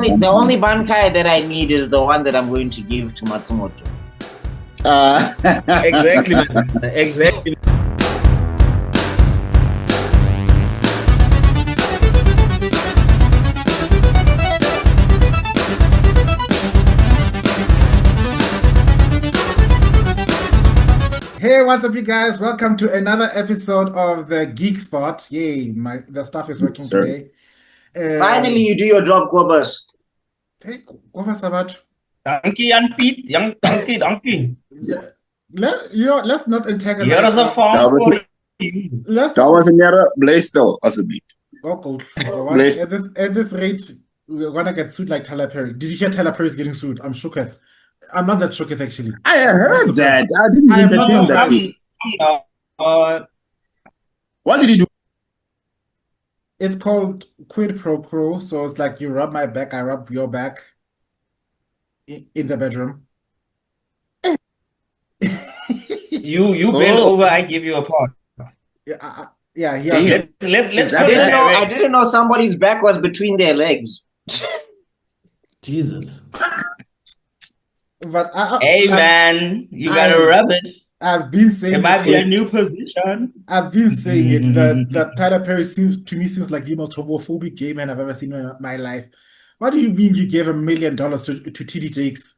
the only bankai that I need is the one that I'm going to give to Matsumoto. Exactly, man. Exactly. Hey, what's up, you guys? Welcome to another episode of the Geek Spot. Yay, the stuff is working today. Finally, you do your job, Gobus. Hey, what's about? Donkey and Pete, young donkey. Let's not antagonize. Here is a farm for you. Let's That was another place though, possibly. go. Bless. At this rate, we're gonna get sued like Tyler Perry. Did you hear Tyler Perry is getting sued? I'm shook. I'm not that shook actually. I heard that. I didn't I am entertain not that. What did he do? It's called quid pro quo. So it's like you rub my back, I rub your back in the bedroom. You bend over, I give you a part. Yeah. Let's I didn't know somebody's back was between their legs. Jesus. But hey man, you gotta rub it. I've been saying it might be a new position. I've been saying it that Tyler Perry seems like the most homophobic gay man I've ever seen in my life. What do you mean you gave $1 million to TD Jakes?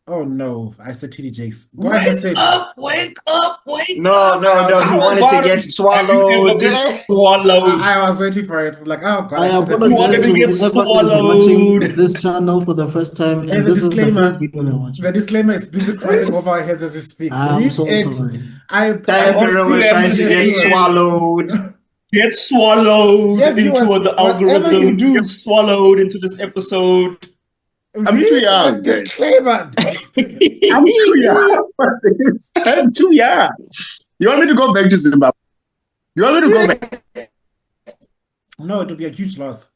Oh no, I said TD Jakes. Go ahead and say wake up. No. He wanted to get swallowed. I was waiting for it. It's like, oh god. I apologize to whoever is watching this channel for the first time. And this is the first video they're watching. The disclaimer is busy crossing over our heads as we speak. I'm so sorry. Tyler Perry was trying to get swallowed. Get swallowed into the algorithm. Get swallowed into this episode. I'm too young. Disclaimer. I'm too young. I'm too young. You want me to go back to Zimbabwe? You want me to go back? No, it would be a huge loss.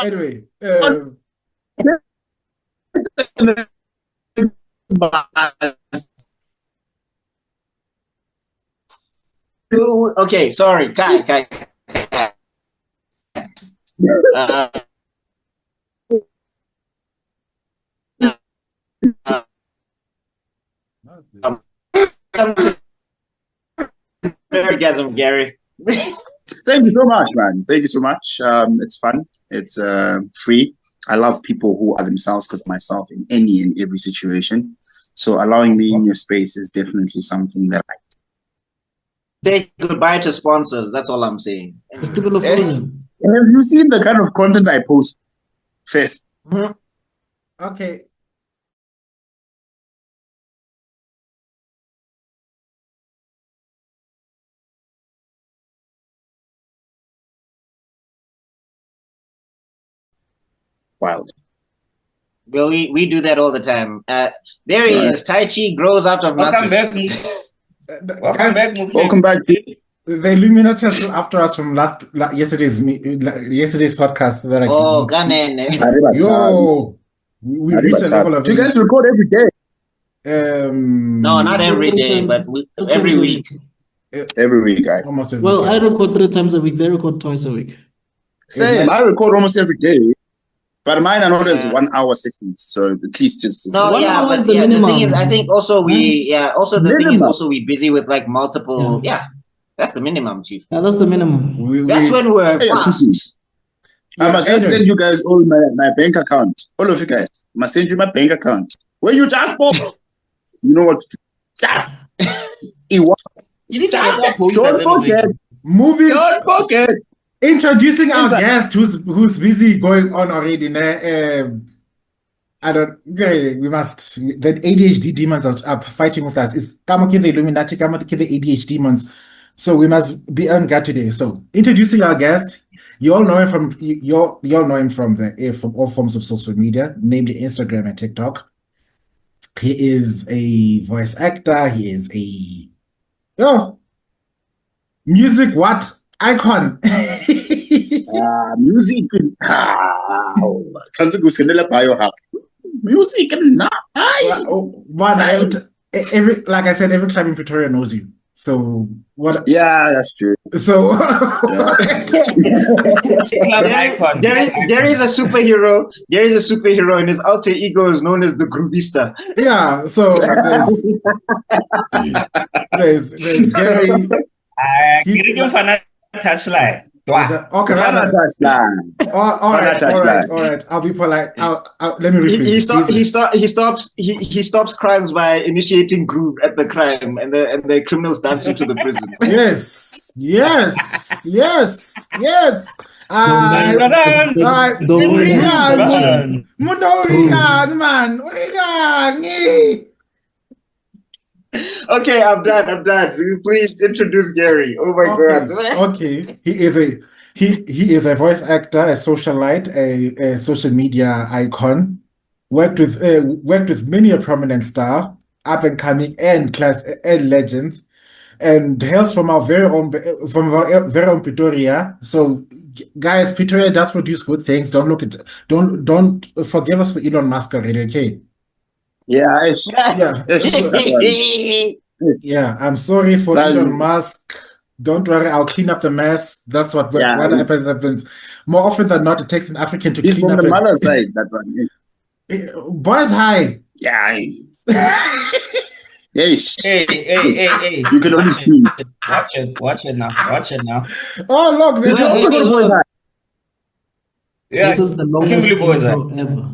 Anyway. Okay, sorry. Kai. Orgasm, Gary. Thank you so much, man. Thank you so much. It's fun. It's free. I love people who are themselves because myself in any and every situation. So allowing me in your space is definitely something that I say goodbye to sponsors. That's all I'm saying. Have you seen the kind of content I post first? Mm-hmm. Okay. Wild. Well, we do that all the time. There he is. Tai Chi grows out of nothing. Welcome back. Welcome back. The Illuminati are still after us from yesterday's podcast. That we reached a level of. Do you guys record every day? No, not every day, but every week. Every week, almost every week. I record 3 times a week. They record twice a week. Same. I record almost every day. But mine are not as 1 hour sessions, so at least just no. Yeah, but the thing is, I think also we thing is also we busy with like multiple. Yeah, that's the minimum, Chief. Yeah, that's the minimum. That's when we're fast. I must just send you guys all my bank account. All of you guys must send you my bank account. Where you just bought. You know what to do. Don't forget. Don't forget. Introducing our guest who's busy going on already. We must. The ADHD demons are fighting with us. It's Kamoki the Illuminati, Kamoki the ADHD demons. So we must be on guard today. So introducing our guest, you all know him from from all forms of social media, namely Instagram and TikTok. He is a voice actor. He is a music icon. Music. Music. Like I said, every club in Pretoria knows you. So what? Yeah, that's true. So Gary's a superhero. Gary's a superhero, and his alter ego is known as the Groovista. Yeah. So there's Gary. Okay, all right. I'll be polite. Let me rephrase. He stops crimes by initiating groove at the crime, and the criminals dance into the prison. Yes. Okay, I'm done. Please introduce Gary. Oh my god. Okay. He is a voice actor, a socialite, a social media icon. Worked with many a prominent star, up and coming and class and legends, and hails from our very own Pretoria. So, guys, Pretoria does produce good things. Don't forgive us for Elon Musk already, okay? Yeah. Yeah, I'm sorry for Elon Musk. Don't worry, I'll clean up the mess. That's what happens. More often than not, it takes an African to clean up. He's from the mother side, that one. Boys high. Yeah. Yes. Hey. You can only see. Watch it now. Oh, look, this is the longest intro ever.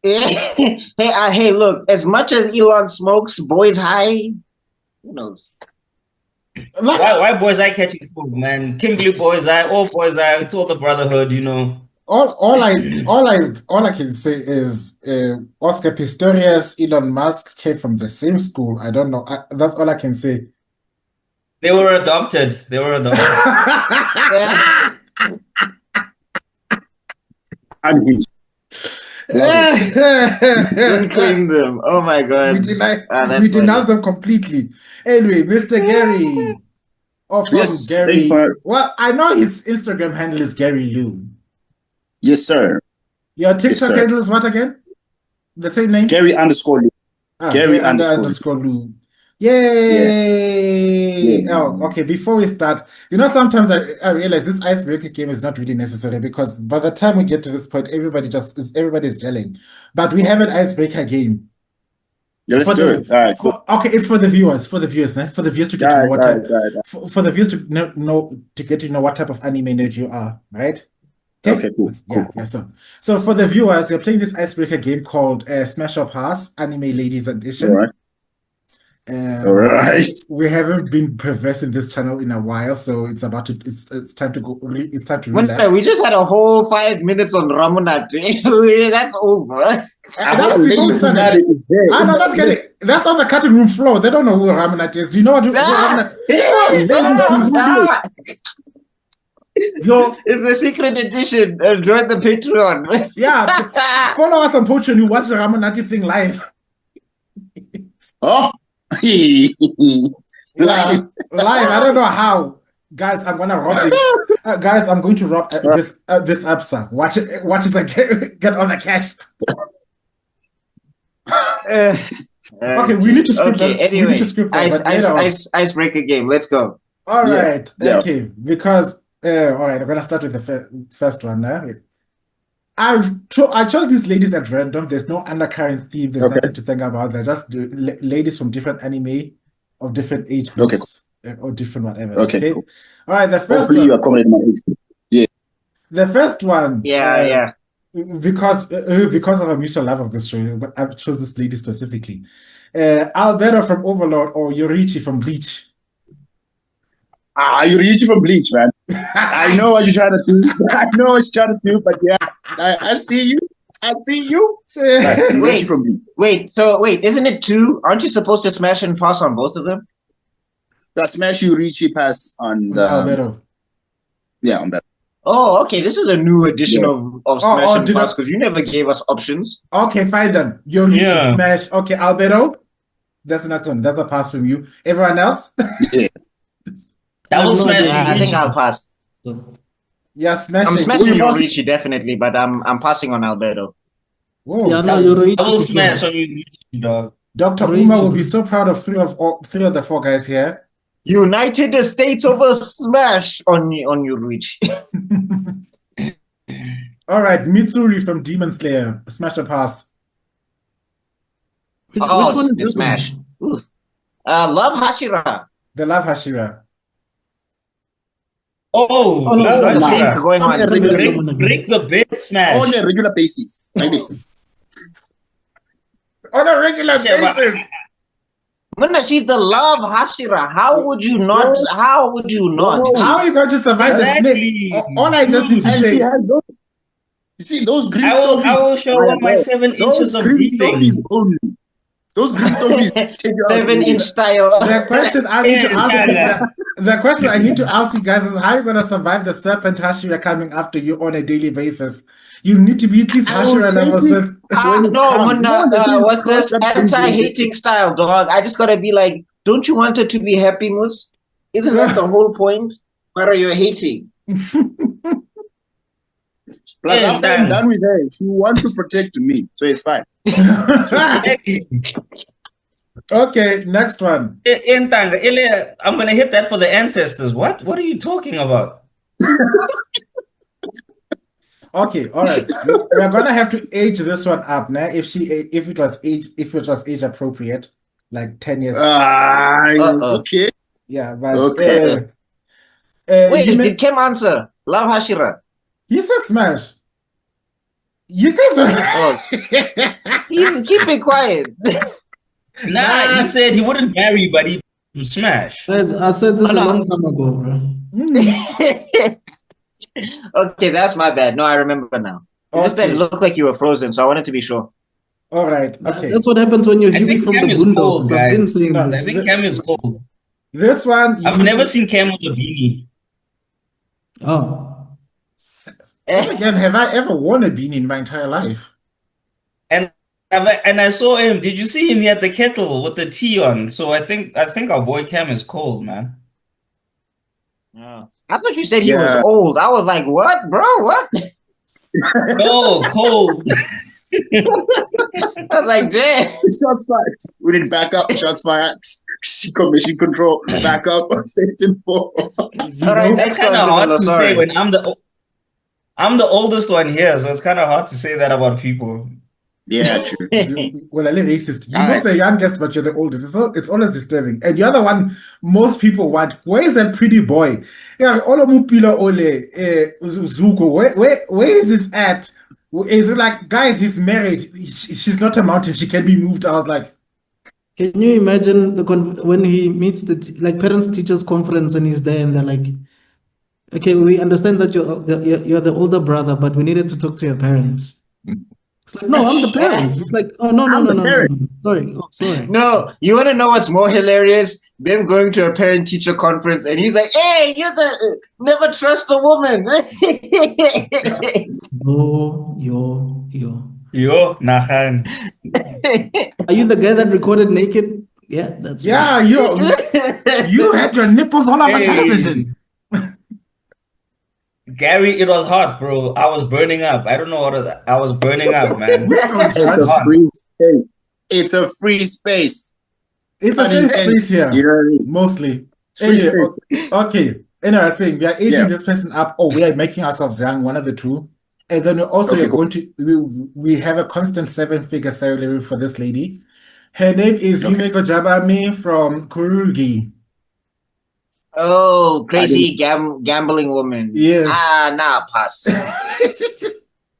Hey, look, as much as Elon smokes, boys high, who knows? Why boys eye catching food, man? Kimberly boys eye, all boys eye, it's all the brotherhood, you know. All I can say is Oscar Pistorius, Elon Musk came from the same school. I don't know. That's all I can say. They were adopted. Unhinged. Don't claim them. Oh my god. We denounce them completely. Anyway, Mr. Gary. Gary. Well, I know his Instagram handle is Garyloo. Yes, sir. Your TikTok handle is what again? The same name? Gary_Loo. Gary_Loo. Yay! Yeah. Oh, okay. Before we start, sometimes I realize this icebreaker game is not really necessary because by the time we get to this point, everybody's gelling. But we have an icebreaker game. Yeah, let's do it. All right, cool. Okay, it's for the viewers. For the viewers to get to know what type. For the viewers to get to know what type of anime nerd you are, right? Okay, cool. Yeah. So for the viewers, we're playing this icebreaker game called Smash or Pass Anime Ladies Edition. All right. We haven't been perverse in this channel in a while, so it's time to go. It's time to relax. We just had a whole 5 minutes on Ramonati. That's over. That's on the cutting room floor. They don't know who Ramonati is. Do you know what Ramonati is? It's the secret edition. Join the Patreon. Yeah, follow us on Patreon. You watch the Ramonati thing live. Oh. Live. I don't know how, guys. I'm gonna rob it. Guys, I'm going to rob this Absa. Watch as I get all the cash. Okay, we need to script that. Anyway, we need to script that, icebreaker game. Let's go. All right. Okay, because all right, I'm gonna start with the first one. I chose these ladies at random. There's no undercurrent theme. There's nothing to think about. They're just ladies from different anime of different age groups or different whatever. Okay, cool. All right, the first Hopefully you accommodate my age group. Yeah. The first one. Yeah. Because of a mutual love of this show, I chose this lady specifically. Alberto from Overlord or Yorichi from Bleach. Yorichi from Bleach, man. I know what you're trying to do. But yeah, I see you. Wait, isn't it 2? Aren't you supposed to smash and pass on both of them? The smash Yorichi pass on the Alberto. Yeah, on that. Oh, okay. This is a new edition of smash and pass because you never gave us options. Okay, fine then. Yorichi smash. Okay, Alberto. That's the next one. That's a pass from you. Everyone else? Yeah. I think I'll pass. Yeah, smashing. I'm smashing Yorichi definitely, but I'm passing on Alberto. Whoa. Yeah, no, Yorichi. I will smash on Yorichi, dog. Dr. Uma will be so proud of three of the 4 guys here. United States of a smash on your reach. All right, Mitsuri from Demon Slayer, smash or pass? Which one is the smash? Love Hashira. The Love Hashira. Love Hashira. Going on. Break the bed smash. On a regular basis, like this. On a regular basis. Muna, she's the Love Hashira. How would you not? How would you not? How are you going to survive the snake? All I just need to say. She has those, you see those green stories. I will show her my 7 inches of breathing. Only. Those green stories. 7-inch style. The question I need to ask. The question I need to ask you guys is how are you going to survive the serpent Hashira coming after you on a daily basis? You need to be at least Hashira levels with. No, Muna, what's this anti-hating style, dog? I just gotta be like, don't you want her to be happy, Moose? Isn't that the whole point? What are you hating? Plus, after I'm done with her, she wants to protect me, so it's fine. Okay, next one. I'm gonna hit that for the ancestors. What are you talking about? Okay, all right. We're gonna have to age this one up now. If it was age appropriate, like 10 years. Okay. Yeah, but okay. Wait, did Kim answer? Love Hashira. He said smash. You guys are. He's keeping quiet. Nah, he said he wouldn't marry, but he would smash. Guys, I said this a long time ago, bro. Okay, that's my bad. No, I remember now. It's just that it looked like you were frozen, so I wanted to be sure. All right. Okay. That's what happens when you're heavy from the Boondocks. I've been saying this. I think Cam is cold. This one. I've never seen Cam with a beanie. Oh. Again, have I ever worn a beanie in my entire life? And I saw him. Did you see him? He had the kettle with the tea on. So I think our boy Cam is cold, man. Yeah. I thought you said he was old. I was like, what, bro? What? No, cold. I was like, damn. Shots fired. We did back up. Shots fired. Commission control. Back up. Station 4. All right, that's kind of hard to say when I'm the oldest one here, so it's kind of hard to say that about people. Yeah, true. Well, a little racist. You're not the youngest, but you're the oldest. It's always disturbing. And the other one most people want, where is that pretty boy? Yeah, Olomupila Ole, Zuko, where is this at? Is it like, guys, he's married. She's not a mountain. She can be moved. I was like, can you imagine when he meets the parents teachers conference and he's there and they're like, okay, we understand that you're the older brother, but we needed to talk to your parents. It's like, no, I'm the parent. It's like, oh, no. Sorry. Oh, sorry. No, you want to know what's more hilarious? Them going to a parent-teacher conference and he's like, hey, never trust a woman. Yo, Nahan. Are you the guy that recorded naked? Yeah, that's right. You had your nipples all over television. Gary, it was hot, bro. I was burning up. I don't know I was burning up, man. It's a free space. It's a safe space here. You know what I mean? Mostly. Okay. Anyway, I was saying we are aging this person up, or we are making ourselves young, one of the two. And then we're also going to we have a constant 7-figure salary for this lady. Her name is Yumeko Jabami from Kurugi. Oh, crazy gambling woman. Yes. Nah, pass.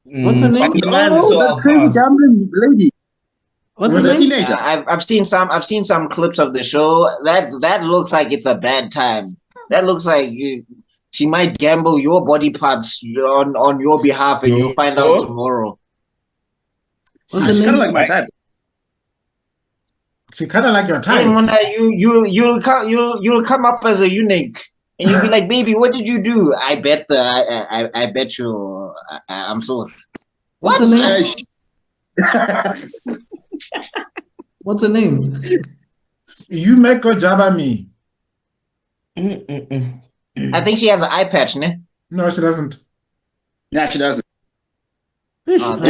What's her name? The crazy gambling lady. What's her name? Teenager. I've seen some clips of the show. That looks like it's a bad time. That looks like she might gamble your body parts on your behalf, and you'll find out tomorrow. She's kind of like my type. She kind of like your type. Hey, Mona, you'll come up as a eunuch, and you'll be like, "Baby, what did you do?" I bet you. I'm sorry. What's her name? What's her name? Yumeko Jabami. I think she has an eye patch, ne? No, she doesn't. Yeah, she doesn't. If I'm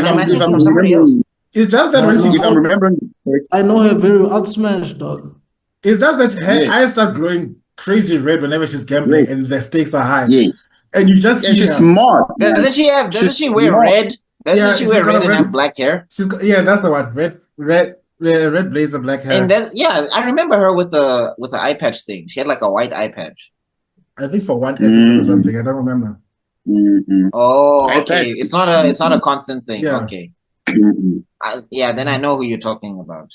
remembering, I know her very well. Outsmash, dog. It's just that her eyes start growing crazy red whenever she's gambling and the stakes are high. Yes. And you just And see she's her. smart. Doesn't she wear smart. red? Doesn't she wear red and have black hair? Yeah, that's the one. Red blazer, black hair. And I remember her with the eye patch thing. She had like a white eye patch. I think for one episode or something. I don't remember. Oh, okay. It's not a constant thing. Yeah. Okay. Then I know who you're talking about.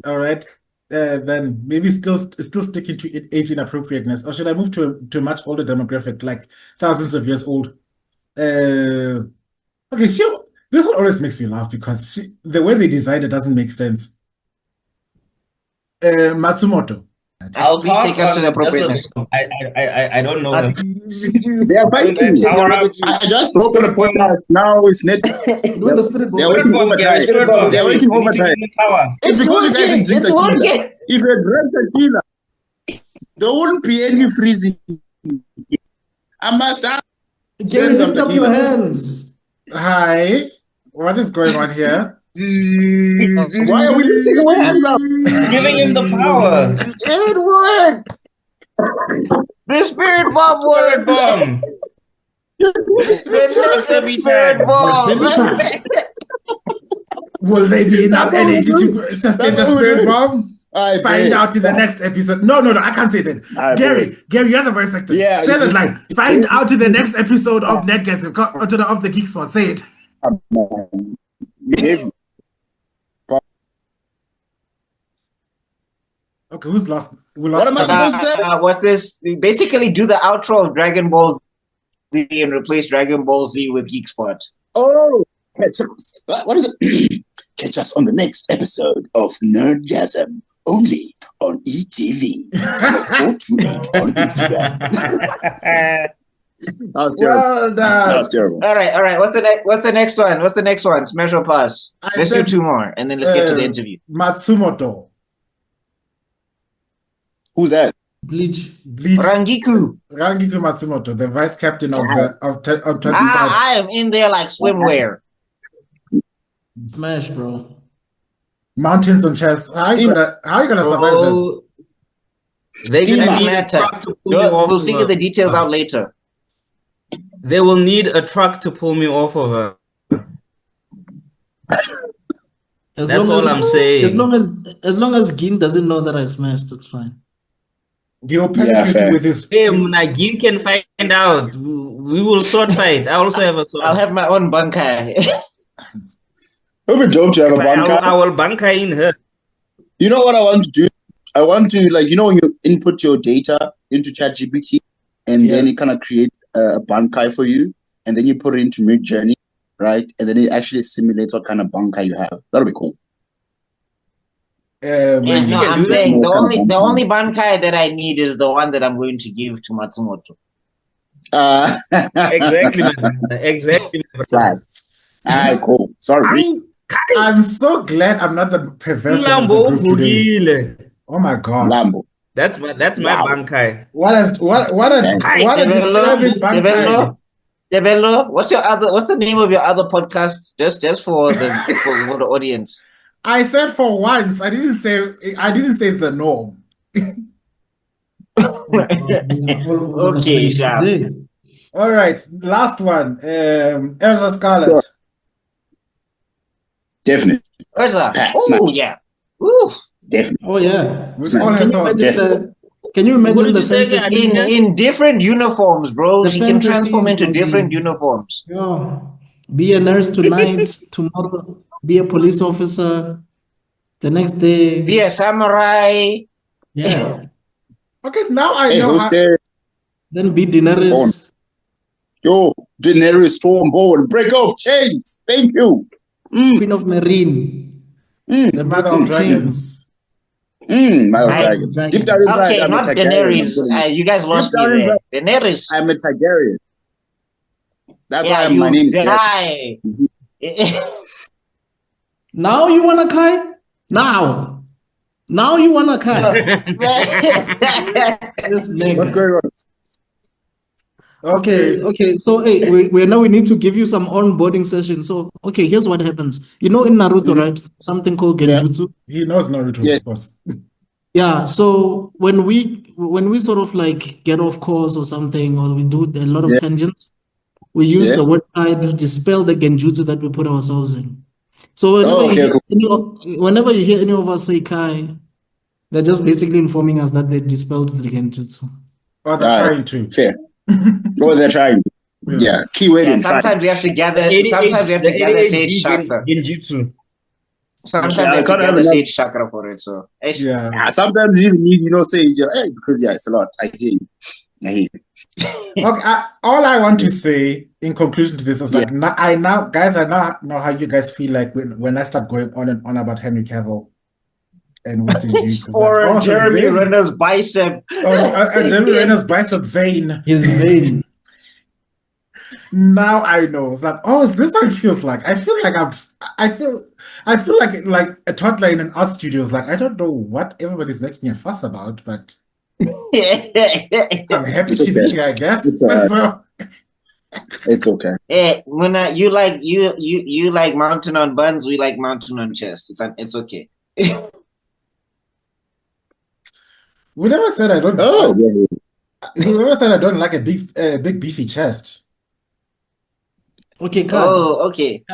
All right. Then maybe still sticking to age inappropriateness, or should I move to a much older demographic, like thousands of years old? Okay, this one always makes me laugh because the way they designed it doesn't make sense. Matsumoto. Please take us to the appropriateness. I don't know. They are fighting. I just opened a podcast. Now it's net. The spirit bomb. They're working overtime. They're working overtime. It's because you guys didn't drink tequila. If you drank tequila, there wouldn't be any freezing. I must have. Gary, lift up your hands. Hi. What is going on here? Why are we lifting our hands up? Giving him the power. It worked. The spirit bomb worked. The spirit bomb. Will they be enough energy to sustain the spirit bomb? Find out in the next episode. No, I can't say that. Gary, you're the voice actor. Yeah, say that line. Find out in the next episode of Netgasm, of the Geek Spot. Say it. Okay, who's lost? What am I supposed to say? What's this? Basically, do the outro of Dragon Ball Z and replace Dragon Ball Z with Geek Spot. Oh, what is it? Catch us on the next episode of Nerdgasm, only on ETV. on Instagram. That was terrible. Well done. That was terrible. All right. What's the next one? Smash or pass? Let's do two more, and then let's get to the interview. Matsumoto. Who's that? Bleach. Rangiku Matsumoto, the vice captain of I am in there like swimwear. Smash, bro. Mountains and chests. How are you gonna survive them? They're gonna need matter. We'll figure the details out later. They will need a truck to pull me off of her. That's all I'm saying. As long as Gin doesn't know that I smashed, that's fine. He'll penetrate with his. Hey, Gin can find out. We will sword fight. I also have a sword. I'll have my own bunkai. Who don't you have a bunkai? I will bunkai in her. You know what I want to do? I want to, when you input your data into ChatGPT, and then it kind of creates a bunkai for you, and then you put it into Midjourney, right? And then it actually simulates what kind of bunkai you have. That'll be cool. I'm saying the only bankai that I need is the one that I'm going to give to Matsumoto. Exactly, man. Exactly. Sad. Cool. Sorry. I'm so glad I'm not the perverse of the group today. Oh my god. Lambo. That's my bankai. What a disturbing bankai. Tebello, what's the name of your other podcast? Just for the audience. I said for once. I didn't say it's the norm. Okay, sharp. All right, last one. Elsa Scarlet. So, definitely. Elsa. Oh yeah. Ooh. Definitely. Oh yeah. Can you imagine the fantasy in different uniforms, bro? She can transform into different uniforms. Yeah. Be a nurse tonight, tomorrow be a police officer, the next day be a samurai. Yeah. Okay, now I know how... Then be Daenerys. Yo, Daenerys Stormborn, break off chains. Thank you. Queen of Marine. The mother of dragons. Mother of dragons. Deep down inside, okay, not Daenerys. You guys lost me there. Daenerys. I'm a Targaryen. That's why my name is Kai. Now you wanna Kai? Now you wanna Kai? This nigga. What's going on? Okay. So hey, we need to give you some onboarding session. So okay, here's what happens. You know in Naruto, right? Something called Genjutsu. He knows Naruto, of course. Yeah, so when we sort of like get off course or something, or we do a lot of tangents, we use the word kai to dispel the genjutsu that we put ourselves in. So whenever you hear any of us say kai, they're just basically informing us that they dispelled the genjutsu. Or they're trying to. Fair. Or they're trying. Yeah. Keyword is sometimes we have to gather. Sometimes we have to gather sage chakra. Genjutsu. Sometimes we have to gather sage chakra for it. So sometimes you even need, sage. Because it's a lot. I hear you. Okay, all I want to say in conclusion to this is like I now know how you guys feel like when I start going on and on about Henry Cavill and Winston Duke. Or Jeremy Renner's bicep. Jeremy Renner's bicep vein. His vein. Now I know. It's like, is this how it feels like? I feel like a toddler in an art studio. Like, I don't know what everybody's making a fuss about, but I'm happy to be here, I guess. It's okay. Hey, Muna, you like mountain on buns, we like mountain on chest. It's okay. We never said I don't. We never said I don't like a big beefy chest. Okay, okay.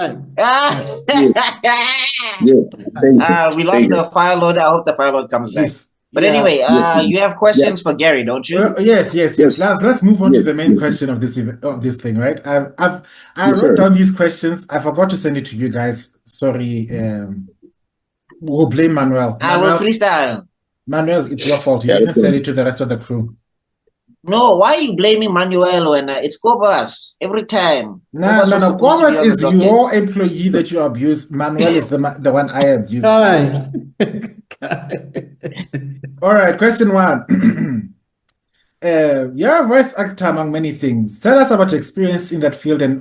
We lost the file load. I hope the file load comes back. But anyway, you have questions for Gary, don't you? Yes. Let's move on to the main question of this thing, right? I wrote down these questions. I forgot to send it to you guys. Sorry. We'll blame Manuel. I will freestyle. Manuel, it's your fault. You didn't send it to the rest of the crew. No, why are you blaming Manuel when it's Kobas every time? No. Kobas is your employee that you abuse. Manuel is the one I abuse. All right, question 1. You're a voice actor among many things. Tell us about your experience in that field and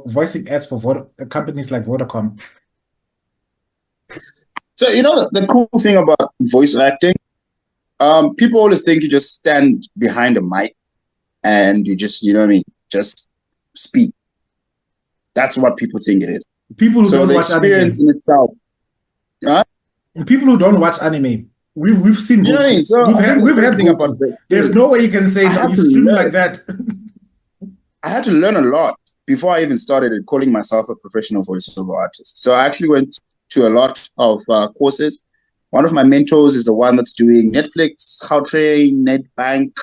voicing ads for companies like Vodacom. So, the cool thing about voice acting, people always think you just stand behind a mic and you just, just speak. That's what people think it is. People who don't watch experience in itself. People who don't watch anime, we've seen. You know what I mean? So we've had about. There's no way you can say no, you scream like that. I had to learn a lot before I even started calling myself a professional voiceover artist. So I actually went to a lot of courses. One of my mentors is the one that's doing Netflix, Gautrain, Nedbank,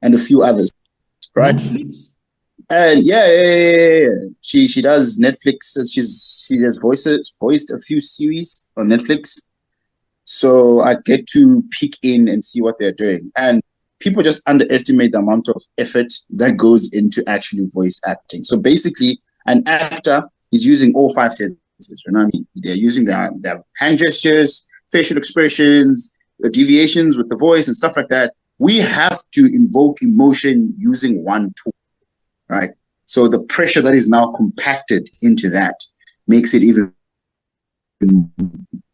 and a few others. Right? Netflix? And she does Netflix. She has voiced a few series on Netflix. So I get to peek in and see what they're doing. And people just underestimate the amount of effort that goes into actually voice acting. So basically, an actor is using all 5 senses. You know what I mean? They're using their hand gestures, facial expressions, the deviations with the voice and stuff like that. We have to invoke emotion using one tool, right? So the pressure that is now compacted into that makes it even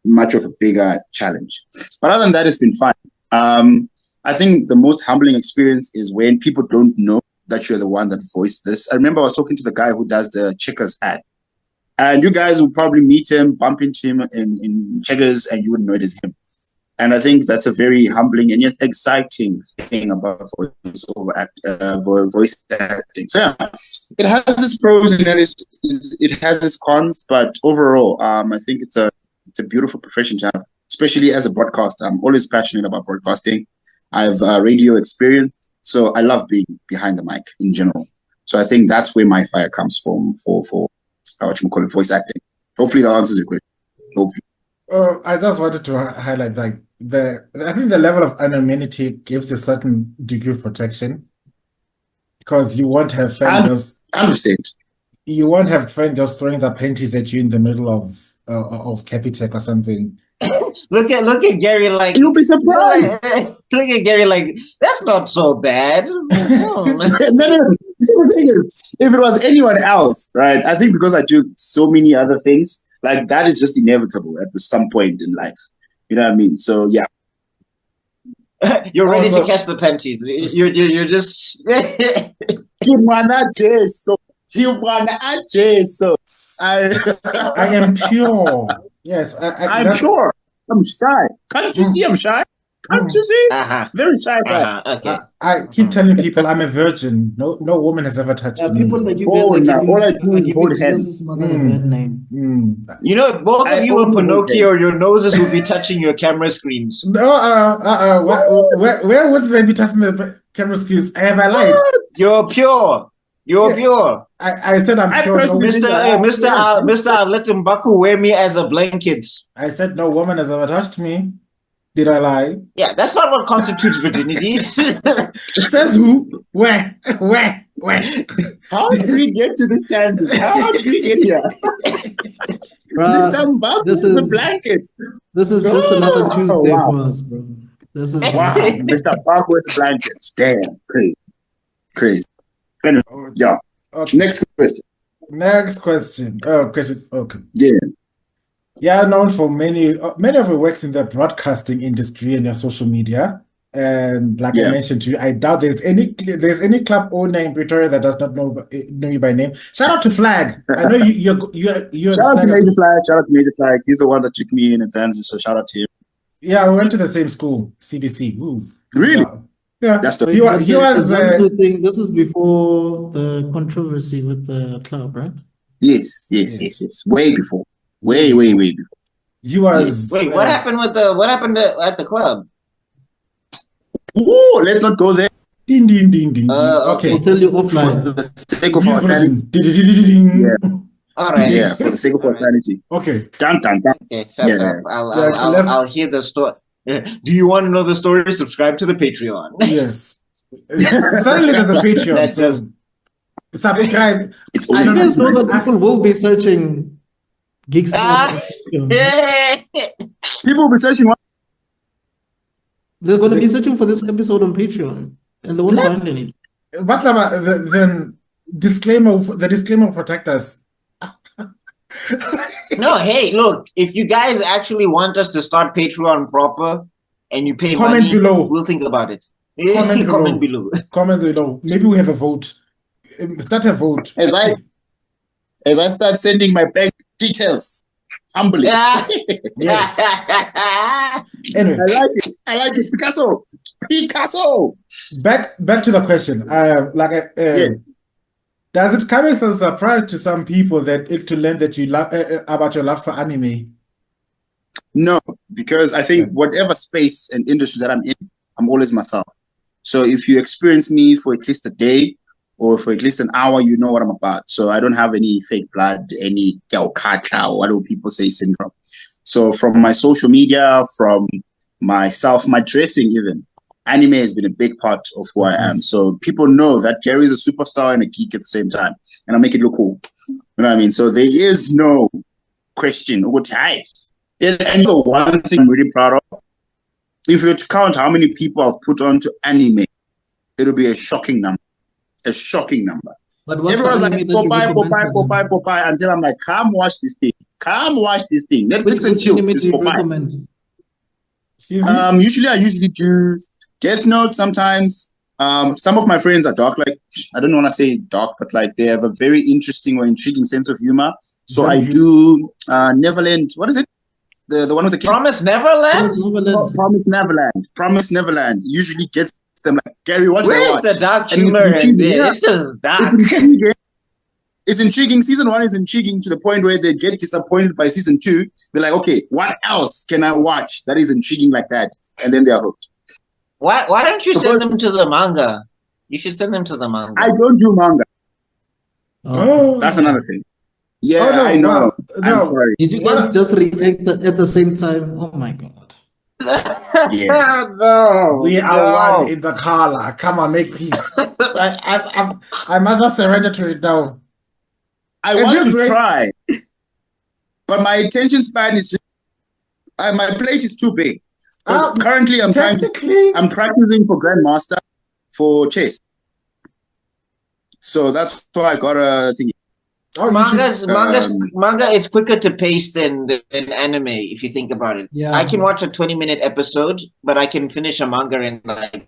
much of a bigger challenge. But other than that, it's been fun. I think the most humbling experience is when people don't know that you're the one that voiced this. I remember I was talking to the guy who does the Checkers ad. And you guys will probably meet him, bump into him in Checkers, and you wouldn't know it is him. And I think that's a very humbling and yet exciting thing about voice acting. So yeah, it has its pros and it has its cons, but overall, I think it's a beautiful profession to have, especially as a broadcaster. I'm always passionate about broadcasting. I have radio experience, so I love being behind the mic in general. So I think that's where my fire comes from for what you call it, voice acting. Hopefully that answers your question. Hopefully. I just wanted to highlight I think the level of anonymity gives a certain degree of protection because you won't have fangirls. 100%. You won't have fangirls throwing their panties at you in the middle of Capitec or something. Look at Gary like you'll be surprised. Look at Gary like that's not so bad. No. If it was anyone else, right? I think because I do so many other things, like that is just inevitable at some point in life. You know what I mean? So yeah. You're ready to catch the panties. You're just I am pure. Yes, I'm sure. I'm shy. Can't you see I'm shy? Can't you see? Very shy guy. Okay. I keep telling people I'm a virgin. No woman has ever touched me. People like you guys are giving, all I do is hold hands. Jesus' mother a bad name. You know, both of you are Pinocchio. Your noses would be touching your camera screens. No, where would they be touching the camera screens? Have I lied? You're pure. You're pure. I said I'm pure. No, Mr. I'll let Mbaku wear me as a blanket. I said no woman has ever touched me. Did I lie? Yeah, that's not what constitutes virginity. Says who? Where? How did we get to this tangent? How did we get here? This is a blanket. This is just another Tuesday for us, bro. This is Mr. Parkwood's blankets. Damn, crazy. Anyway, yeah. Okay. Next question. Okay. Yeah. Yeah, known for many of your works in the broadcasting industry and your social media. And like I mentioned to you, I doubt there's any club owner in Pretoria that does not know you by name. Shout out to Flag. I know you're shout out to Major Flag. Shout out to Major Flag. He's the one that took me in Tanzania, so shout out to him. Yeah, we went to the same school, CBC. Ooh. Really? Yeah. That's the he was this is before the controversy with the club, right? Yes. Way before. Way before. You was wait. What happened at the club? Oh, let's not go there. Ding. Okay, I'll tell you offline. For the sake of our sanity. All right. Yeah, for the sake of our sanity. Okay. Dun. Okay, I'll hear the story. Do you want to know the story? Subscribe to the Patreon. Yes. Suddenly there's a Patreon. Subscribe. I don't know that people will be searching Geek Spot. People will be searching what? They're going to be searching for this episode on Patreon, and they won't find any. But then the disclaimer protect us. No, hey, look, if you guys actually want us to start Patreon proper and you pay comment money, below. We'll think about it. Comment below. Maybe we have a vote. Start a vote. As I start sending my bank details. Humbly. Yes. Anyway. I like it. Picasso. Back to the question. Does it come as a surprise to some people to learn that you love about your love for anime? No, because I think whatever space and industry that I'm in, I'm always myself. So if you experience me for at least a day or for at least an hour, you know what I'm about. So I don't have any fake blood, any khala, or what do people say, syndrome. So from my social media, from myself, my dressing even, anime has been a big part of who I am. So people know that Gary is a superstar and a geek at the same time. And I make it look cool. You know what I mean? So there is no question. And the one thing I'm really proud of, if you were to count how many people I've put onto anime, it'll be a shocking number. But everyone's like, Popeye, until I'm like, come watch this thing. Netflix and chill. This Popeye. Usually I do Death Note sometimes. Some of my friends are dark, like, I don't want to say dark, but like they have a very interesting or intriguing sense of humor. So I do Neverland. What is it? The one with the Promise Neverland? Promise Neverland usually gets them like, Gary, what do I watch? Where's the dark humor in there? It's just dark. It's intriguing. Season 1 is intriguing to the point where they get disappointed by season 2. They're like, okay, what else can I watch that is intriguing like that? And then they're hooked. Why don't you send them to the manga? You should send them to the manga. I don't do manga. That's another thing. Yeah, I know. No. I'm sorry. Did you guys just react at the same time? Oh my god. Yeah. No. We are one in the khala. Come on, make peace. I must not surrender to it now. I want to try, but my attention span is my plate is too big. Currently, I'm practicing for Grandmaster for chess. So that's why I got a thing. Manga is quicker to pace than anime if you think about it. Yeah. I can watch a 20-minute episode, but I can finish a manga in like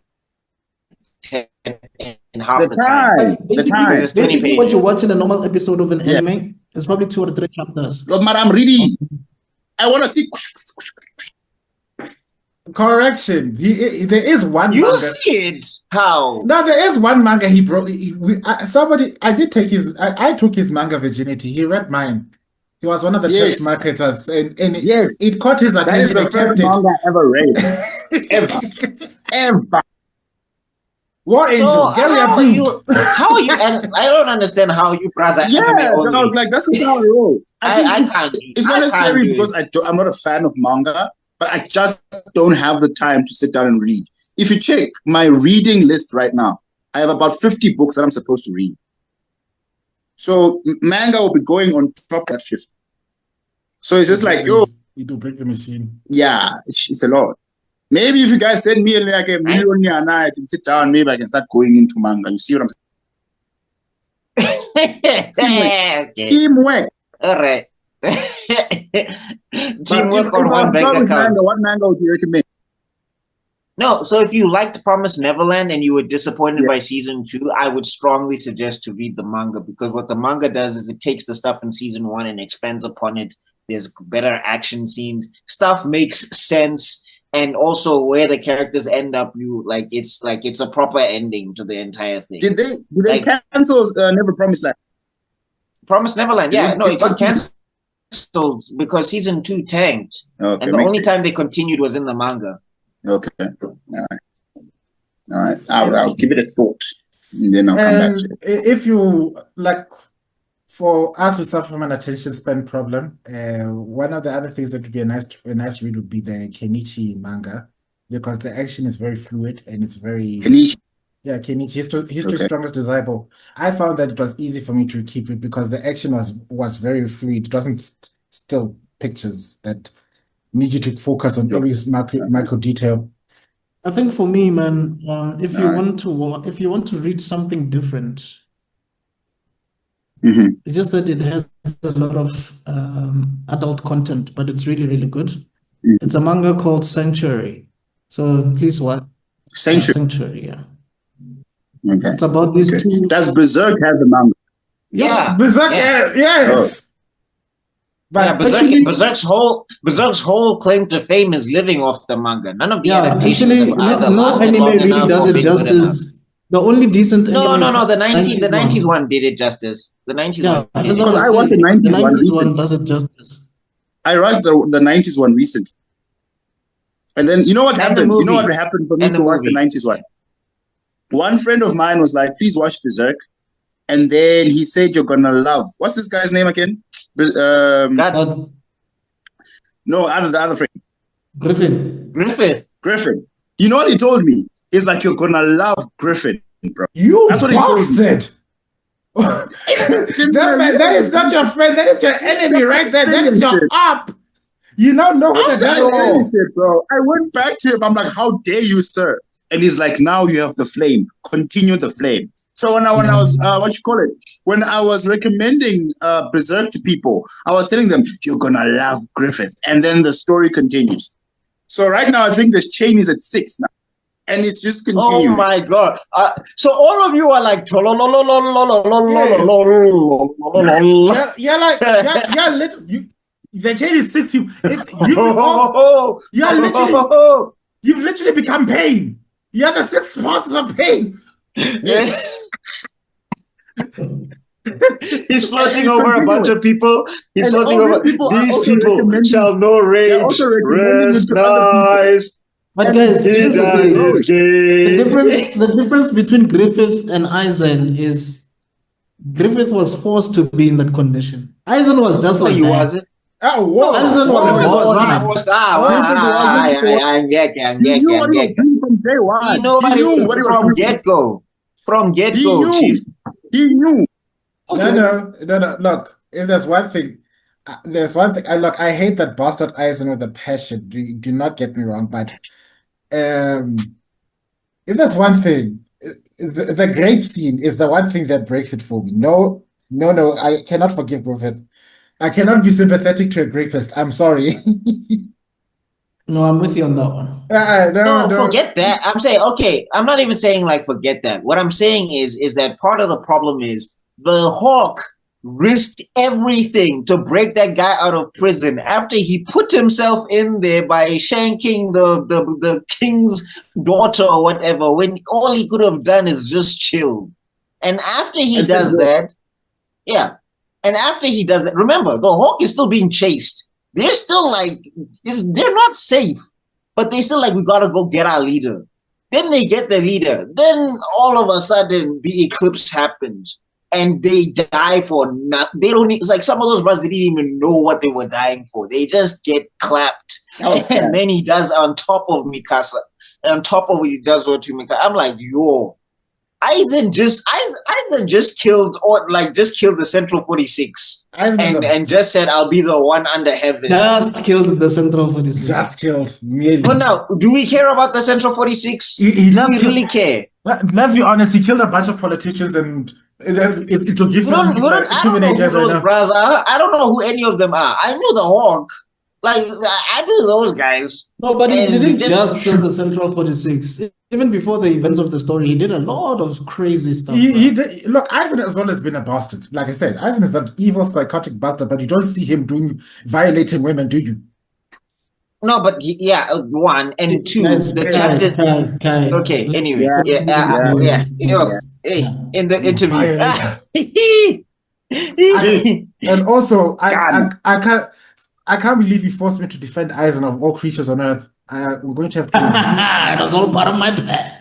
10 in half the time. Basically, what you watch in a normal episode of an anime is probably 2 or 3 chapters. But I'm reading. I want to see. Correction. There is one. You manga. see it? How? No, there is one manga he broke. I did take his. I took his manga virginity. He read mine. He was one of the test marketers, and it caught his attention. That is the first manga I ever read. ever. War Angel, So Gary how are you? approved. How are you? And I don't understand how you brother. Yeah, anime so I was like, that's how I roll. I can't. It's not necessarily because I'm not a fan of manga, but I just don't have the time to sit down and read. If you check my reading list right now, I have about 50 books that I'm supposed to read. So manga will be going on top of that 50. So it's just like, yo, you do break the machine. Yeah, it's a lot. Maybe if you guys send me like $1 million, I can sit down. Maybe I can start going into manga. You see what I'm saying? Teamwork. All right. Teamwork on one bank account. What manga would you recommend? No, so if you liked Promised Neverland and you were disappointed by season 2, I would strongly suggest to read the manga, because what the manga does is it takes the stuff in season 1 and expands upon it. There's better action scenes. Stuff makes sense. And also where the characters end up, it's a proper ending to the entire thing. Did they cancel Never Promised Land? Promised Neverland, yeah. No, it got canceled because season 2 tanked. Okay, and the only time they continued was in the manga. Okay. All right. I'll give it a thought. And then I'll come back to it. If you like, for us who suffer from an attention span problem, one of the other things that would be a nice read would be the Kenichi manga, because the action is very fluid and it's very Kenichi. Yeah, Kenichi, history strongest desirable. I found that it was easy for me to keep it because the action was very fluid. It wasn't still pictures that need you to focus on every micro detail. I think for me, man, if you want to read something different, it's just that it has a lot of adult content, but it's really, really good. It's a manga called Sanctuary. So please watch Sanctuary, yeah. Okay. It's about these two. Does Berserk have the manga? Yeah. Berserk, yes. But Berserk's whole claim to fame is living off the manga. None of the adaptations actually, no anime really does it justice. The only decent no, the 90s one did it justice. The 90s one. Because I want the 90s one recently. Does it justice. I read the 90s one recently. And then you know what happened? You know what happened for me to watch the 90s one? One friend of mine was like, please watch Berserk. And then he said, you're gonna love. What's this guy's name again? No, the other friend. Griffin. You know what he told me? He's like, you're gonna love Griffin, bro. That's what he told me. That is not your friend. That is your enemy right there. That is your op. You don't know who that is, bro. I went back to him. I'm like, how dare you, sir? And he's like, now you have the flame. Continue the flame. So when I was when I was recommending Berserk to people, I was telling them, you're gonna love Griffith. And then the story continues. So right now I think the chain is at 6 now. And it's just continuing. Oh my god. So all of you are like the chain is 6 people. You've literally become pain. You're the 6 spots of pain. He's floating over a bunch of people. He's floating over. These people shall know rage. Rest nice. But guys, the difference between Griffith and Eisen is Griffith was forced to be in that condition. Eisen was just like he wasn't. Oh, whoa. Eisen was from get-go. From get-go, Chief. He knew. No. Look, if there's one thing, look, I hate that bastard Eisen with a passion. Do not get me wrong, but if there's one thing, the grape scene is the one thing that breaks it for me. No, I cannot forgive Griffith. I cannot be sympathetic to a rapist. I'm sorry. No, I'm with you on that one. No, forget that. I'm saying, okay, I'm not even saying like forget that. What I'm saying is that part of the problem is the Hawk risked everything to break that guy out of prison after he put himself in there by shanking the king's daughter or whatever, when all he could have done is just chill. And after he does that, and after he does that, remember, the Hawk is still being chased. They're still like, they're not safe, but they still like, we gotta go get our leader. Then they get the leader. Then all of a sudden, the eclipse happens. And they die for nothing. They don't need, it's like some of those brothers didn't even know what they were dying for. They just get clapped. And then he does on top of Mikasa. On top of what he does to Mikasa. I'm like, yo, Aizen just killed the Central 46. And just said, I'll be the one under heaven. Just killed the Central 46. Just killed. Merely. But now, do we care about the Central 46? He do we really care? Let's be honest, he killed a bunch of politicians and it will give some I don't know who those brothers are. I don't know who any of them are. I knew the Hawk. Like, I knew those guys. No, but he didn't just kill the Central 46. Even before the events of the story, he did a lot of crazy stuff. He did. Look, Aizen has always been a bastard. Like I said, Aizen is that evil, psychotic bastard, but you don't see him violating women, do you? No, but one and two. The chapter. Okay. Anyway, Hey, in the interview. And also, I can't believe you forced me to defend Aizen of all creatures on Earth. I'm going to have to. It was all part of my plan.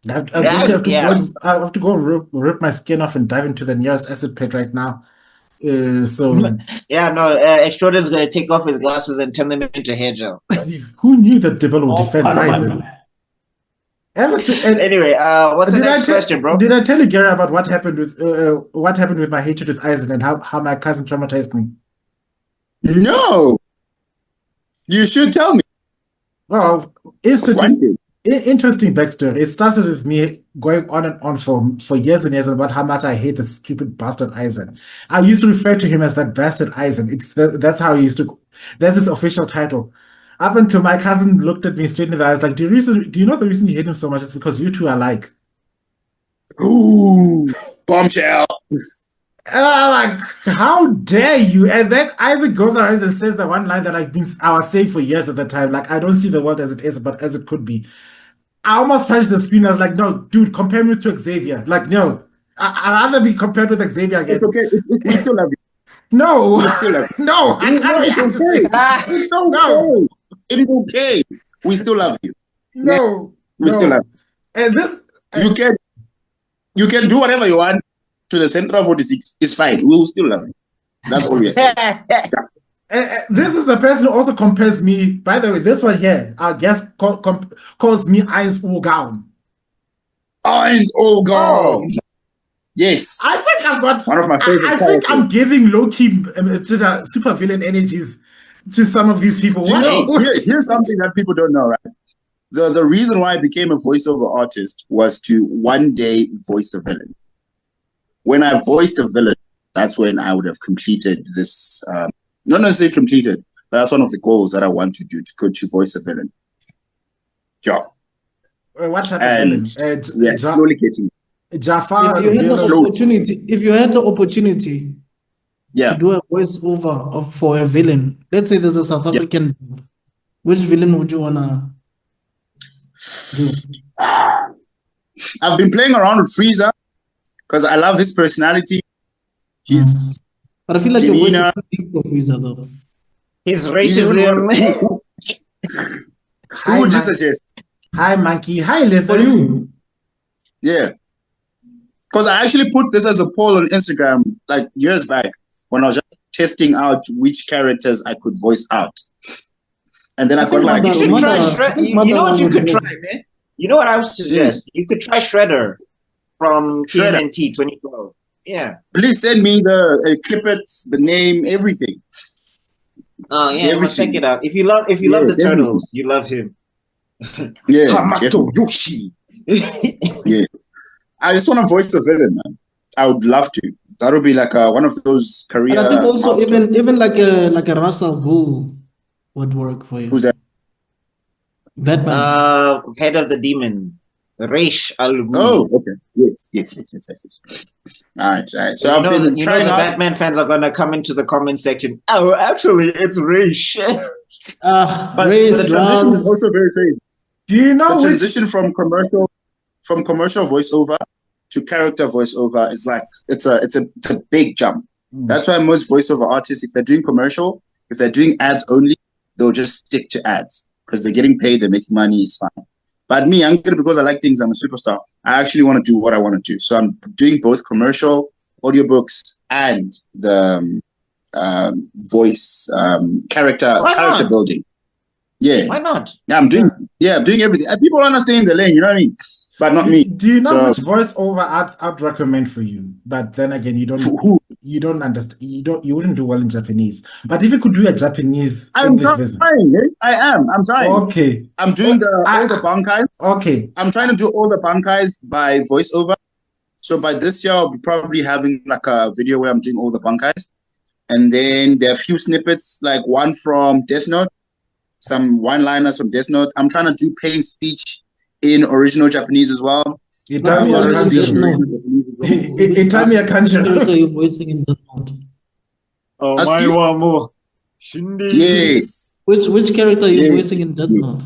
I have to go rip my skin off and dive into the nearest acid pit right now. Extrodin's going to take off his glasses and turn them into hair gel. Who knew that tebello would defend Aizen? Anyway, what's the next question, bro? Did I tell you, Gary, about what happened with my hatred with Aizen and how my cousin traumatized me? No, you should tell me. Well, interesting backstory. It started with me going on and on for years and years about how much I hate the stupid bastard Aizen. I used to refer to him as that bastard Aizen. That's how he used to. That's his official title. Up until my cousin looked at me straight in the eyes, like, do you know the reason you hate him so much? It's because you two are like. Ooh, bombshell. And I'm like, how dare you? And then Isaac goes around and says the one line that I've been saying for years at the time, like, I don't see the world as it is, but as it could be. I almost punched the screen. I was like, no, dude, compare me to Xavier. Like, no, I'd rather be compared with Xavier again. It's okay. We still love you. No, we still love you. No, I can't be okay. It's okay. No. It is okay. We still love you. No. We still love you. And this... You can do whatever you want to the Central 46. It's fine. We will still love you. That's all we are saying. This is the person who also compares me. By the way, this one here, our guest calls me Eins Ulgaum. Eins Ulgaum. Yes. I think I've got one of my favorite I think I'm giving low-key super villain energies to some of these people. Here's something that people don't know, right? The reason why I became a voiceover artist was to one day voice a villain. When I voiced a villain, that's when I would have completed this. Not necessarily completed, but that's one of the goals that I want to do, to voice a villain. Yeah. What type of villain? Slowly getting. Jafar. If you had the opportunity to do a voiceover for a villain, let's say there's a South African, which villain would you wanna do? I've been playing around with Frieza because I love his personality. His but I feel like your voice is too for Frieza though. His racism. Who would you suggest? Hi, Monkey. Hi, Leslie. Yeah. Because I actually put this as a poll on Instagram like years back when I was just testing out which characters I could voice out. And then I got like... You should try you know what you could try, man? You know what I would suggest? You could try Shredder from TMNT 2012. Yeah. Please send me the clippets, the name, everything. Oh yeah, check it out. If you love the Turtles, you love him. Yeah. Hamato Yoshi. Yeah. I just want to voice the villain, man. I would love to. That would be like one of those career. And I think also even like a Russell Gould would work for you. Who's that? Batman. Head of the Demon. Reish Al-Ghul. Oh, okay. Yes. All right. So I've been trying the out. Batman fans are gonna come into the comment section. Oh, actually, it's Reish. But the transition is also very crazy. Do you know the transition from commercial voiceover to character voiceover is like it's a big jump. That's why most voiceover artists, if they're doing commercial, if they're doing ads only, they'll just stick to ads because they're getting paid, they're making money, it's fine. But me, I'm good because I like things. I'm a superstar. I actually want to do what I want to do. So I'm doing both commercial, audiobooks, and the voice character building. Yeah. Why not? Yeah, I'm doing everything. People understand the lane, you know what I mean? But not me. Do you know which voiceover I'd recommend for you? But then again, you don't understand. You wouldn't do well in Japanese. But if you could do a Japanese English version. I'm trying. Okay. I'm doing all the bankais. Okay. I'm trying to do all the bankais by voiceover. So by this year, I'll be probably having like a video where I'm doing all the bankais. And then there are a few snippets, like one from Death Note, some one-liners from Death Note. I'm trying to do plain speech in original Japanese as well. Itami Akanji. You're voicing in Death Note. Oh, my one more. Yes. Which character are you voicing in Death Note?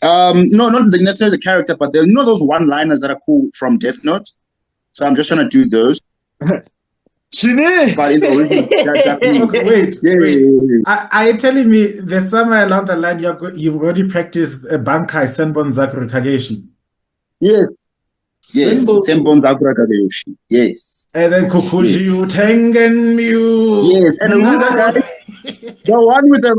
No, not necessarily the character, but there those one-liners that are cool from Death Note. So I'm just trying to do those. But in the original Japanese. Wait. Are you telling me there's somewhere along the line you've already practiced Bankai Senbon Zakura Kageyoshi? Yes. Senbon Zakura Kageyoshi. Yes. And then Kokuji Tengen Myu. Yes. And who's that guy? The one with the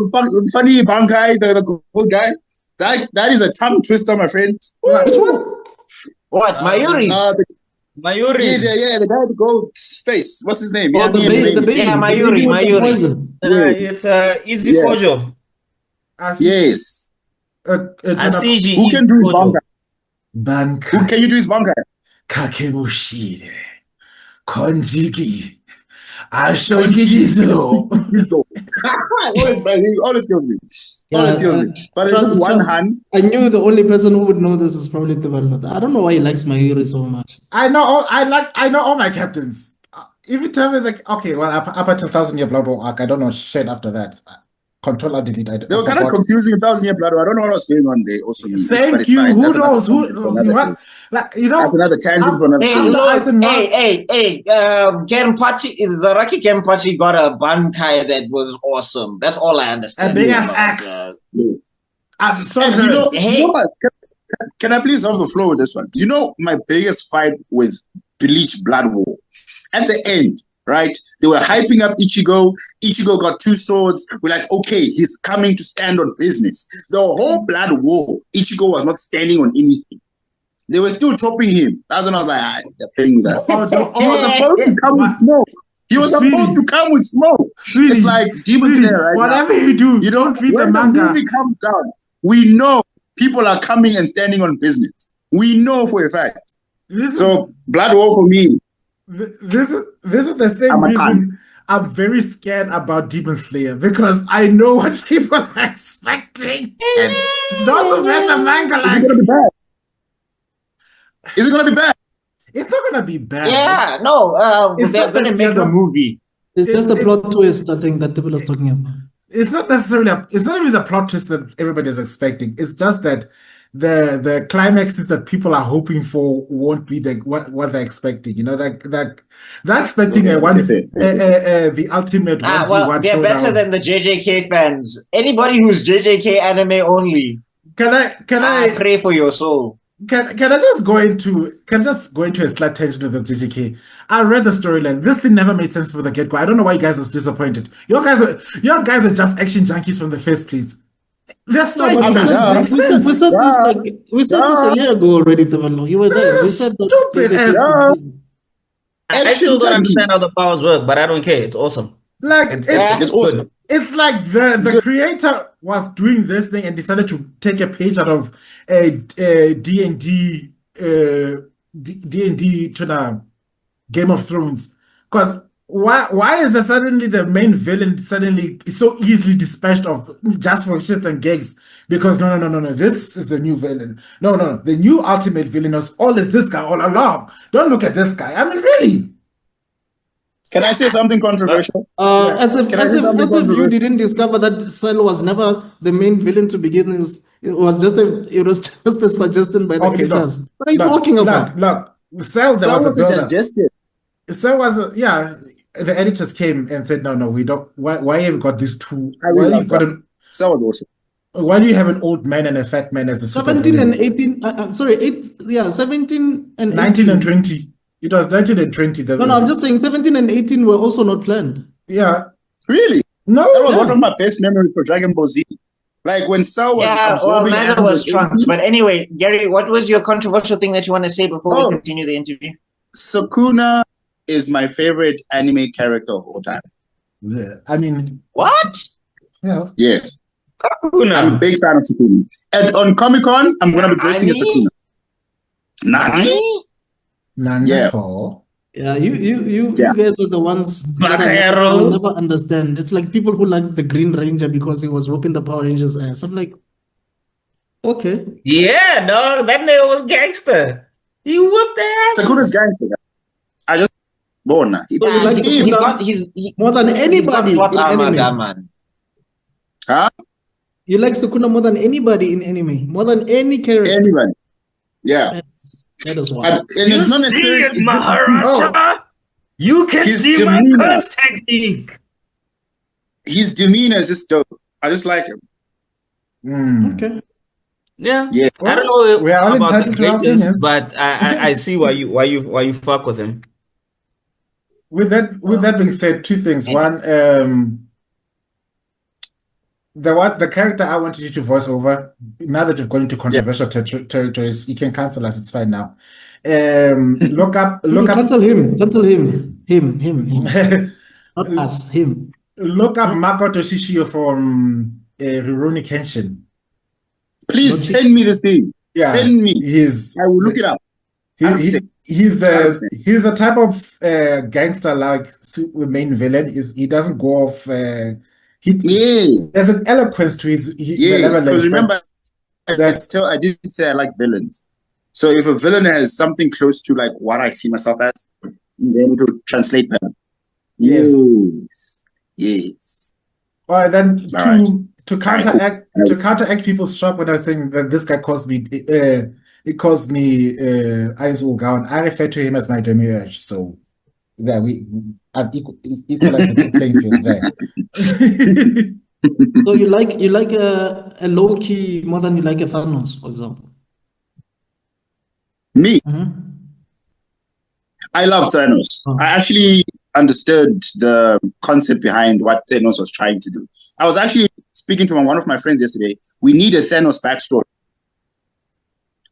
funny Bankai, the cool guy. That is a tongue twister, my friend. Which one? What? Mayuri? Mayuri. Yeah, the guy with the gold face. What's his name? Oh, the baby. Yeah, Mayuri. It's Easy Kojo. Yes. Asiji. Who can do his Bankai? Who can you do his bankai? Kakemushire. Konjiki. Ashokijizo. Always kills me. But it's just one hand. I knew the only person who would know this is probably Tebello. I don't know why he likes Mayuri so much. I know all my captains. If you tell me like, okay, well, up until 1,000-Year Blood War arc, I don't know shit after that. Control delete. They were kind of confusing 1,000-Year Blood War. I don't know what was going on there. Also, thank you. Who knows? That's another tangent for another. Hey, Kenpachi, Zaraki Kenpachi got a bankai that was awesome. That's all I understand. A big ass axe. I'm so can I please have the floor with this one? You know, my biggest fight with Bleach Blood War. At the end, right? They were hyping up Ichigo. Ichigo got 2 swords. We're like, okay, he's coming to stand on business. The whole Blood War, Ichigo was not standing on anything. They were still chopping him. That's when I was like, they're playing with us. He was supposed to come with smoke. He was supposed to come with smoke. It's like Demon Slayer, right? Whatever you do, you don't read the manga. When the movie comes down, we know people are coming and standing on business. We know for a fact. So Blood War for me. This is the same reason I'm very scared about Demon Slayer, because I know what people are expecting. And those who read the manga like, is it gonna be bad? It's not gonna be bad. Yeah, no. They're gonna make a movie. It's just the plot twist, I think, that people are talking about. It's not necessarily it's not even the plot twist that everybody is expecting. It's just that the climaxes that people are hoping for won't be what they're expecting. You know, they're expecting the ultimate 1v1 well, they're better than the JJK fans. Anybody who's JJK anime only. Can I pray for your soul? Can I just go into a slight tangent with the JJK? I read the storyline. This thing never made sense for the get-go. I don't know why you guys are disappointed. Your guys are just action junkies from the first place. Their story makes sense. We said this a year ago already, Tebello. You were there. We said that. Stupid ass. I still don't understand how the powers work, but I don't care. It's awesome. Like it's awesome. It's like the creator was doing this thing and decided to take a page out of D&D to the Game of Thrones, because Why is suddenly the main villain suddenly so easily dispatched of just for shits and gigs? Because no, this is the new villain. No, the new ultimate villain was always this guy all along. Don't look at this guy. I mean, really. Can I say something controversial? As if you didn't discover that Cell was never the main villain to begin with. It was just a suggestion by the editors. What are you talking about? Look, Cell was a suggested. Cell was the editors came and said, no, we don't. Why have you got these two? Cell was awesome. Why do you have an old man and a fat man as the 17 and 18? 17 and 19 and 20. It was 19 and 20. No, I'm just saying 17 and 18 were also not planned. Yeah. Really? No. That was one of my best memories for Dragon Ball Z. Like when Cell was. Yeah, well, neither was Trunks. But anyway, Gary, what was your controversial thing that you want to say before we continue the interview? Sukuna is my favorite anime character of all time. Yeah. I mean. What? Yeah. Yes. Sukuna. I'm a big fan of Sukuna. And on Comic-Con, I'm going to be dressing as Sukuna. Nani? Yeah, you guys are the ones that I'll never understand. It's like people who like the Green Ranger because he was whooping the Power Rangers' ass. I'm like, okay. Yeah, dog, that nigga was gangster. He whooped their ass. Sukuna's gangster. I just born now. He's more than anybody. Huh? You like Sukuna more than anybody in anime, more than any character. Anybody. Yeah. That is why. And it's not necessarily. See it, Maharaja. You can see my curse technique. His demeanor is just dope. I just like him. Okay. Yeah. Well, I don't know we are all about the entitled to our greatness, opinions. but I see why you fuck with him. With that being said, two things. One, the character I wanted you to voice over, now that you've gone into controversial territories, you can cancel us, it's fine now. Look up cancel him. Him. Not us, him. Look up Makoto Shishio from Rurouni Kenshin. Please send me this thing. Yeah, send me. I will look it up. He's the type of gangster like the main villain. He doesn't go off. There's an eloquence to his. Because remember, I did say I like villains. So if a villain has something close to like what I see myself as, I'm able to translate better. Yes. All right, then to counteract people's shock when I was saying that this guy calls me Aizu Gaon, I refer to him as my demiurge. So there we have equalized the playing field there. So you like a low key more than you like a Thanos, for example. Me, I love Thanos. I actually understood the concept behind what Thanos was trying to do. I was actually speaking to one of my friends yesterday. We need a Thanos backstory.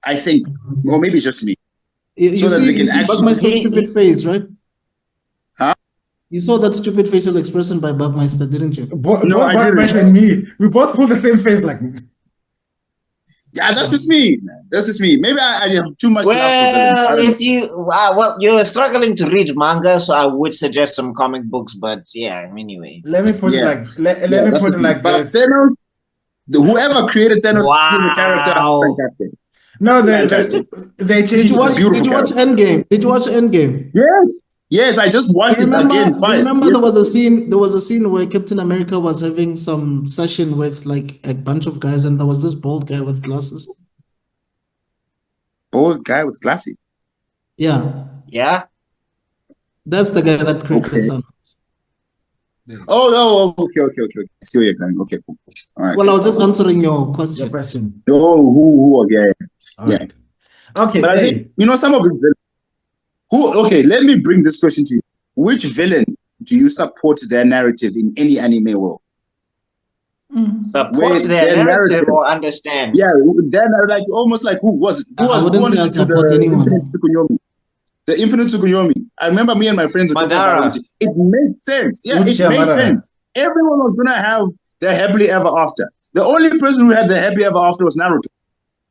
I think, or maybe it's just me. You saw BuckMeister's stupid face, right? Huh? You saw that stupid facial expression by BuckMeister, didn't you? No, I didn't. And me, we both pull the same face like me. Yeah, that's just me. That's just me. Maybe I have too much. Well, if you're struggling to read manga, so I would suggest some comic books. But yeah, anyway. Let me put it like but this. Thanos, whoever created Thanos as a character, fantastic. No, they changed. Did you watch Endgame? Did you watch Endgame? Yes, I just watched it again twice. Remember there was a scene where Captain America was having some session with like a bunch of guys, and there was this bald guy with glasses. Bald guy with glasses? Yeah. That's the guy that created Thanos. Oh, okay. I see where you're going. Okay, cool. All right. Well, I was just answering your question. Oh, who? Yeah. Right. Okay, but I think some of his villains. Let me bring this question to you. Which villain do you support their narrative in any anime world? Support their narrative or understand? Yeah, then like almost like who wanted to do the Infinite Tsukuyomi. I remember me and my friends were talking about it. It made sense. Yeah, it made sense. Everyone was gonna have their happily ever after. The only person who had the happy ever after was Naruto.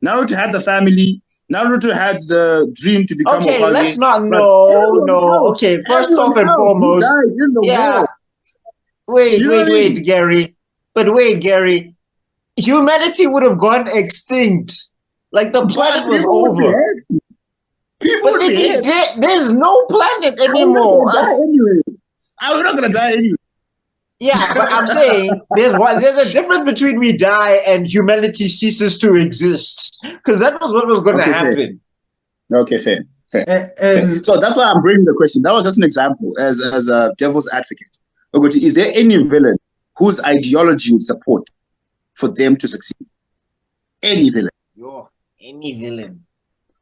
Naruto had the family. Naruto had the dream to become Okay, Hokage, let's not. but No. Okay, first off and foremost, died in the war. Wait, You know what I mean? Gary. But wait, Gary. Humanity would have gone extinct. Like the planet was over. There's no planet anymore. We're not gonna die anyway. Yeah, but I'm saying there's a difference between we die and humanity ceases to exist. Because that was what was going to happen. Okay, fair. So that's why I'm bringing the question. That was just an example as a devil's advocate. Okay, is there any villain whose ideology would support for them to succeed? Any villain? Any villain?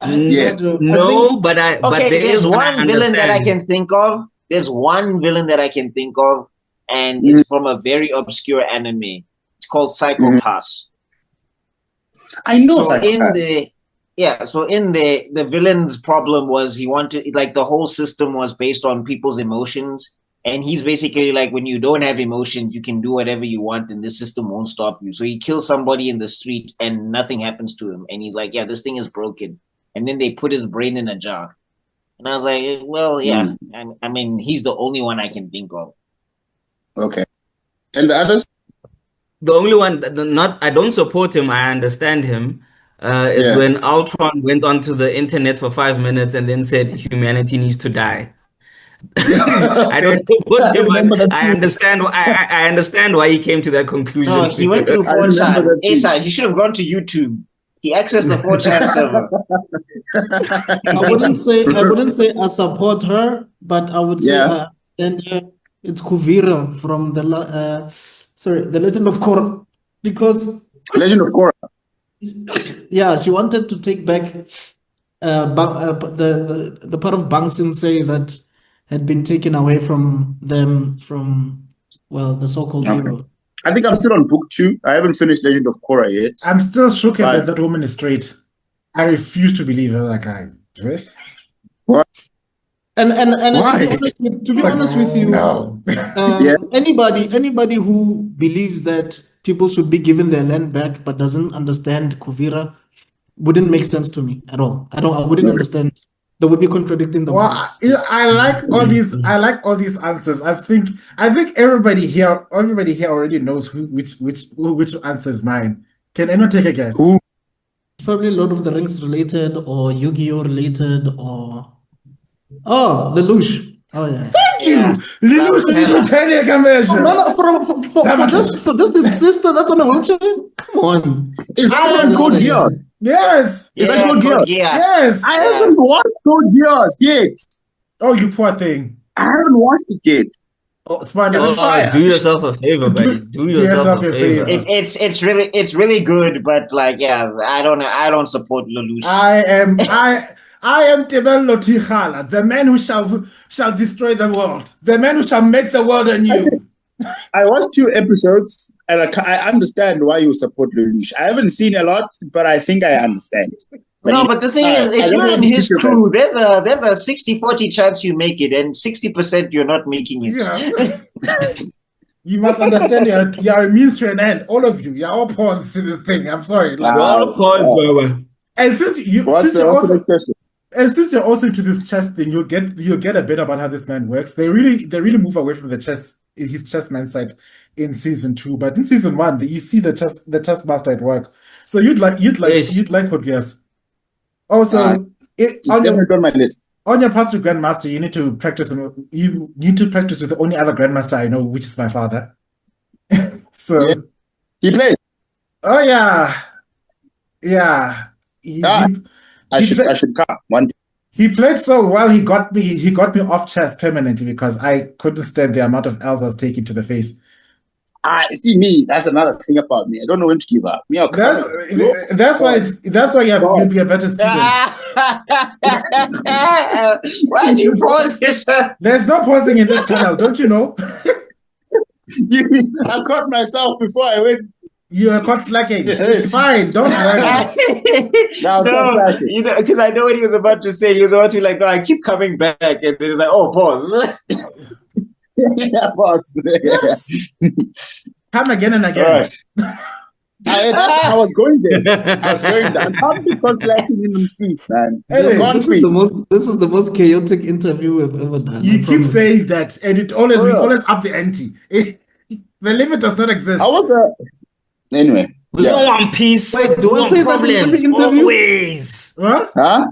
But there's one villain that I can think of. There's one villain that I can think of, and it's from a very obscure anime. It's called Psycho Pass. I know. So the villain's problem was he wanted, like, the whole system was based on people's emotions, and he's basically like, when you don't have emotions, you can do whatever you want, and the system won't stop you. So he kills somebody in the street, and nothing happens to him, and he's like, yeah, this thing is broken. And then they put his brain in a jar. And I was like, well, yeah. I mean, he's the only one I can think of. Okay. And the others? The only one, I don't support him. I understand him. It's when Ultron went onto the internet for 5 minutes and then said humanity needs to die. I don't support him. I understand. I understand why he came to that conclusion. No, he went through 4chan. Asa, he should have gone to YouTube. He accessed the 4chan server. I wouldn't say I support her, but I would say I understand her. It's Kuvira from the Legend of Korra, because Legend of Korra. Yeah, she wanted to take back the part of Bang Sensei that had been taken away from them from the so-called hero. I think I'm still on book 2. I haven't finished Legend of Korra yet. I'm still shook that that woman is straight. I refuse to believe her. Like what? And to be honest with you, anybody who believes that people should be given their land back but doesn't understand Kuvira wouldn't make sense to me at all. I wouldn't understand. They would be contradicting themselves. Well, I like all these. I like all these answers. I think everybody here already knows which answer is mine. Can anyone take a guess? Ooh. Probably Lord of the Rings related, or Yu-Gi-Oh related, or Lelouch. Oh yeah. Thank you, Lelouch. For just his sister that's on a wheelchair. Come on. Is that Code Geass? Yes. Is that Code Geass? Yes. I haven't watched Code Geass yet. Oh, you poor thing. I haven't watched it yet. Oh, Spider. Do yourself a favor, buddy. Do yourself a favor. It's really good, but I don't support Lelouch. I am tebello.khala, the man who shall destroy the world, the man who shall make the world anew. I watched 2 episodes, and I understand why you support Lelouch. I haven't seen a lot, but I think I understand. But the thing is, if you're in his crew, there's a 60-40 chance you make it, and 60% you're not making it. Yeah. You must understand you're a means to an end. All of you. You're all pawns to this thing. I'm sorry. We're all pawns, Baba. And since you're also into this chess thing, you'll get a bit about how this man works. They really move away from his chess mindset in season 2, but in season 1, you see the chess master at work. So you'd like Code Geass. Also, on my list. On your path to Grandmaster, you need to practice. You need to practice with the only other Grandmaster I know, which is my father. So he played. Oh yeah. I should come one day. He played so well. He got me off chess permanently because I couldn't stand the amount of L's I was taking to the face. See me. That's another thing about me. I don't know when to give up. That's why you'd be a better student. Why do you pause this? There's no pausing in this channel, don't you know? I caught myself before I went. You are caught slacking. It's fine. Don't worry. Because I know what he was about to say. He was about to be like, no, I keep coming back. And then he's like, oh, pause. Yes. Come again and again. Right. I was going there. I can't be clapping in the streets, man. This is the most chaotic interview we've ever done. You keep saying that, and we always up the ante. The limit does not exist. Anyway. We don't want peace. Wait, do I say that in the interview? Always. What? Huh?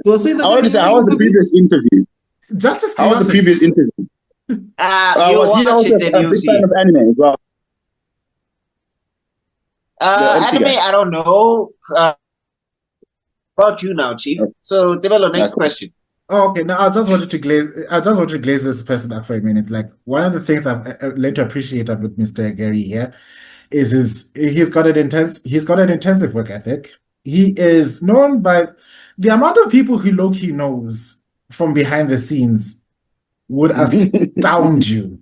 Do I say that? I want to say, how was the previous interview? Just how was the previous interview? Was he also a big fan of anime as well? Anime, I don't know. About you now, Chief. Okay. So, Tebello, next question. Oh, okay. Now, I just wanted to glaze this person up for a minute. Like, one of the things I've learned to appreciate with Mr. Gary here is he's got an intensive work ethic. He is known by the amount of people who low-key knows from behind the scenes would astound you.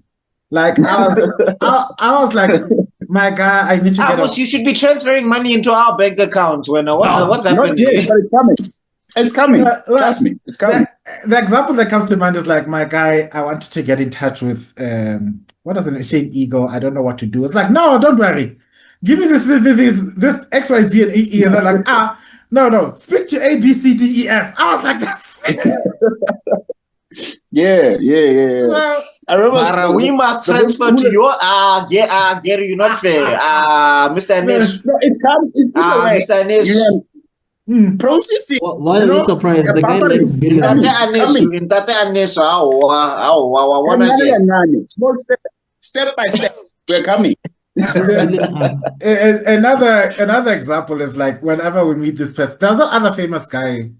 Like, I was like, my guy, I need to get you should be transferring money into our bank account. What's happening? Not yet, but it's coming. It's coming. Trust me, it's coming. The example that comes to mind is like, my guy, I wanted to get in touch with what is it? Shane Eagle. I don't know what to do. It's like, no, don't worry. Give me this X, Y, Z, and E. And they're like, no. Speak to A, B, C, D, E, F. I was like, that's Yeah. Well, I remember. We must transfer to your Gary. You're not fair. Mr. Anesh. No, it's coming. Mr. Anesh. Processing. Why are you surprised? The guy likes billions. Small step by step. We're coming. Another example is like whenever we meet this person, there's no other famous guy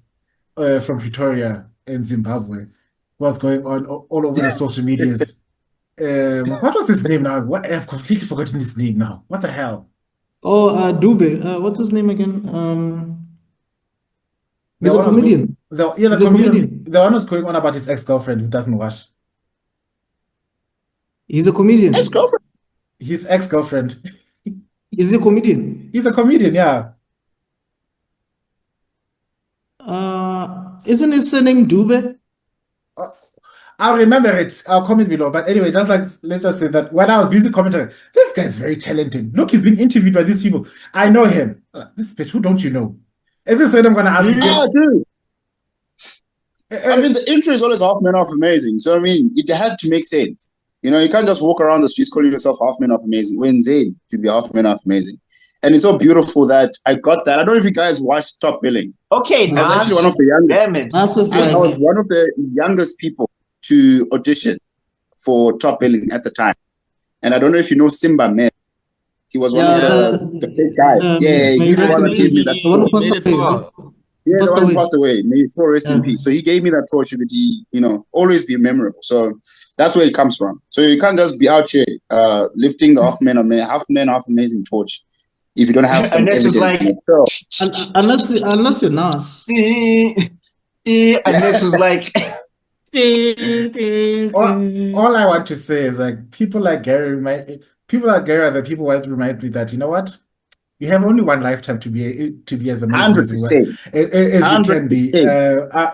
from Pretoria in Zimbabwe who was going on all over the social medias. What was his name now? I've completely forgotten his name now. What the hell? Oh, Dube. What's his name again? He's a comedian. The comedian. The one who's going on about his ex-girlfriend who doesn't wash. He's a comedian. Ex-girlfriend? His ex-girlfriend. Is he a comedian? He's a comedian, yeah. Isn't his surname Dube? I'll remember it. I'll comment below. But anyway, just like let us say that when I was busy commenting, this guy is very talented. Look, he's being interviewed by these people. I know him. This bitch, who don't you know? And this is what I'm gonna ask you. Yeah, dude. I mean, the intro is always half man, half amazing. So I mean, it had to make sense. You know, you can't just walk around the streets calling yourself half man, half amazing. When Zayn to be half man, half amazing. And it's so beautiful that I got that. I don't know if you guys watched Top Billing. Okay, I was actually one of the youngest. I was one of the youngest people to audition for Top Billing at the time. And I don't know if you know Simba Man. He was one of the big guys. He's the one that gave me that torch. The one who passed away. May his soul rest in peace. So he gave me that torch to be, always be memorable. So that's where it comes from. So you can't just be out here lifting the half man, half amazing torch if you don't have some evidence. Like, unless you're Nas. Unless it's like... all I want to say is like people like Gary are the people who remind me that, you know what, you have only one lifetime to be as amazing as you can be. I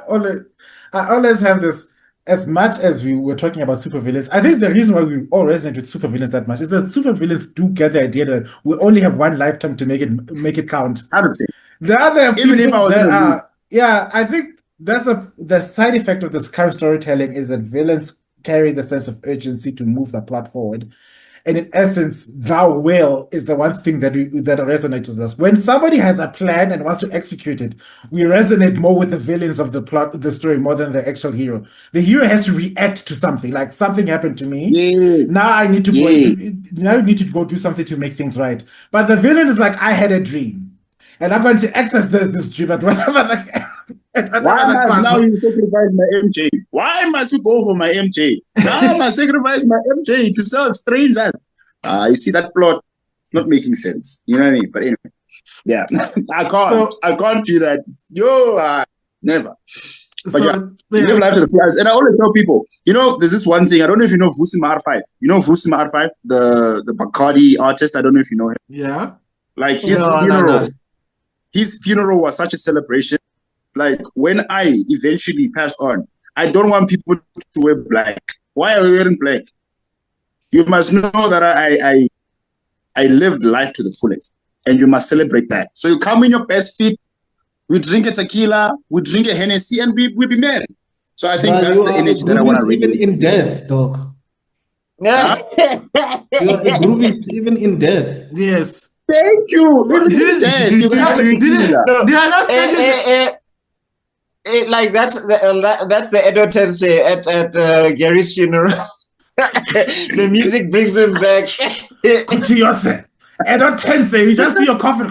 always have this. As much as we were talking about supervillains, I think the reason why we all resonate with supervillains that much is that supervillains do get the idea that we only have one lifetime to make it count. 100%. The other even if I was I think that's the side effect of this current storytelling is that villains carry the sense of urgency to move the plot forward. And in essence, thou will is the one thing that resonates with us. When somebody has a plan and wants to execute it, we resonate more with the villains of the plot, the story, more than the actual hero. The hero has to react to something, like something happened to me. Yes. Now I need to go do something to make things right. But the villain is like, I had a dream, and I'm going to access this dream at whatever. Why must now you sacrifice my MJ? Why must you go for my MJ? Now I must sacrifice my MJ to serve strangers. You see that plot? It's not making sense. You know what I mean? But anyway, yeah, I can't do that. Never. But you live life to the fullest. And I always tell people, there's this one thing. I don't know if you know Vusima R5. You know Vusima R5, the Bacardi artist. I don't know if you know him. Yeah. Like his funeral. His funeral was such a celebration. Like when I eventually pass on, I don't want people to wear black. Why are we wearing black? You must know that I lived life to the fullest. and you must celebrate that. So you come in your best fit, we drink a tequila, we drink a Hennessy, and we be married. So I think that's the energy that I want to read. Even in death, dog. Huh? You're a groovist even in death. Yes. Thank you. Like that's the Edo Tensei at Gary's funeral. The music brings him back. Continuously. Edo Tensei, you just see your coffin.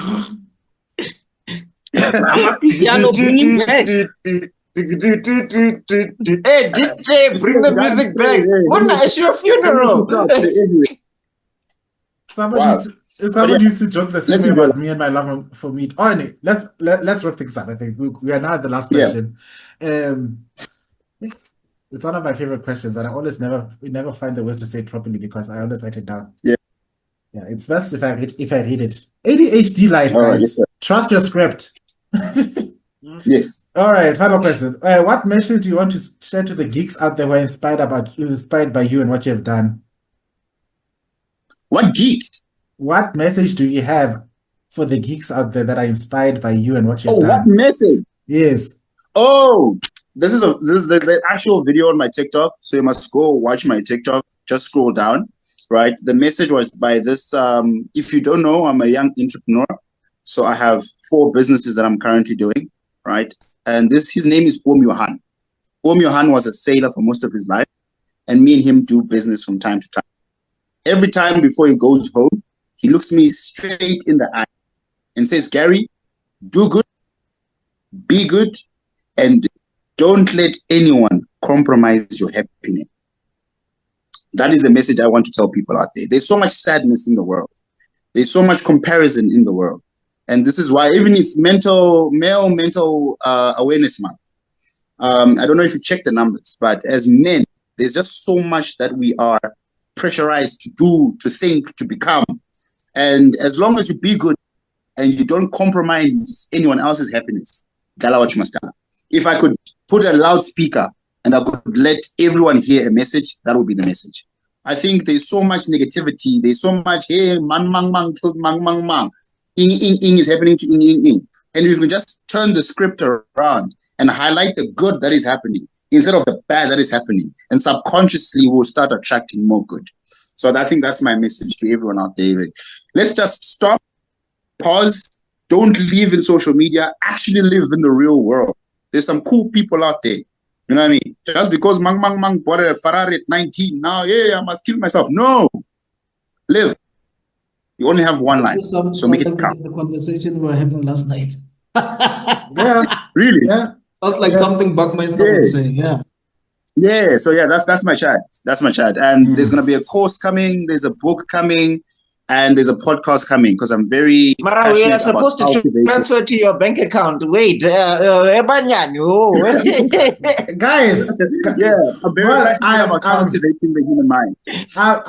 Piano, bring him back. Hey, DJ, bring the music back. It's your funeral. Somebody used to joke the same way about me and my love for meat. Oh, anyway, let's wrap things up. I think we are now at the last question. It's one of my favorite questions, but I always never find the words to say it properly because I always write it down. Yeah, it's best if I read it. ADHD life, guys. Yes, trust your script. Yes. All right. Final question. What message do you want to share to the geeks out there who are inspired by you and what you have done? What geeks? What message do you have for the geeks out there that are inspired by you and what you've done? Oh, what message? Yes. Oh, this is the actual video on my TikTok. So you must go watch my TikTok. Just scroll down, right? The message was by this. If you don't know, I'm a young entrepreneur. So I have 4 businesses that I'm currently doing, right? And his name is Johan. Johan was a sailor for most of his life. And me and him do business from time to time. Every time before he goes home, he looks me straight in the eye and says, Gary, do good, be good, and don't let anyone compromise your happiness. That is the message I want to tell people out there. There's so much sadness in the world. There's so much comparison in the world. And this is why even it's male mental awareness month. I don't know if you check the numbers, but as men, there's just so much that we are pressurized to do, to think, to become. And as long as you be good and you don't compromise anyone else's happiness, if I could put a loudspeaker and I could let everyone hear a message, that would be the message. I think there's so much negativity. There's so much, hey, mang killed mang. Ing is happening to ing. And you can just turn the script around and highlight the good that is happening instead of the bad that is happening. And subconsciously, we'll start attracting more good. So I think that's my message to everyone out there. Let's just stop, pause, don't live in social media, actually live in the real world. There's some cool people out there. You know what I mean? Just because mang bought a Ferrari at 19, now, I must kill myself. No. Live. You only have one life, so make it count. The conversation we were having last night. Yeah. Really? Yeah. Sounds like something BuckMeister would say. Yeah. Yeah. So yeah, that's my chat. That's my chat. And there's gonna be a course coming. There's a book coming, and there's a podcast coming because I'm very. Mara, we are supposed to transfer to your bank account. Wait, guys. Yeah, I'm very passionate about cultivating the human mind. I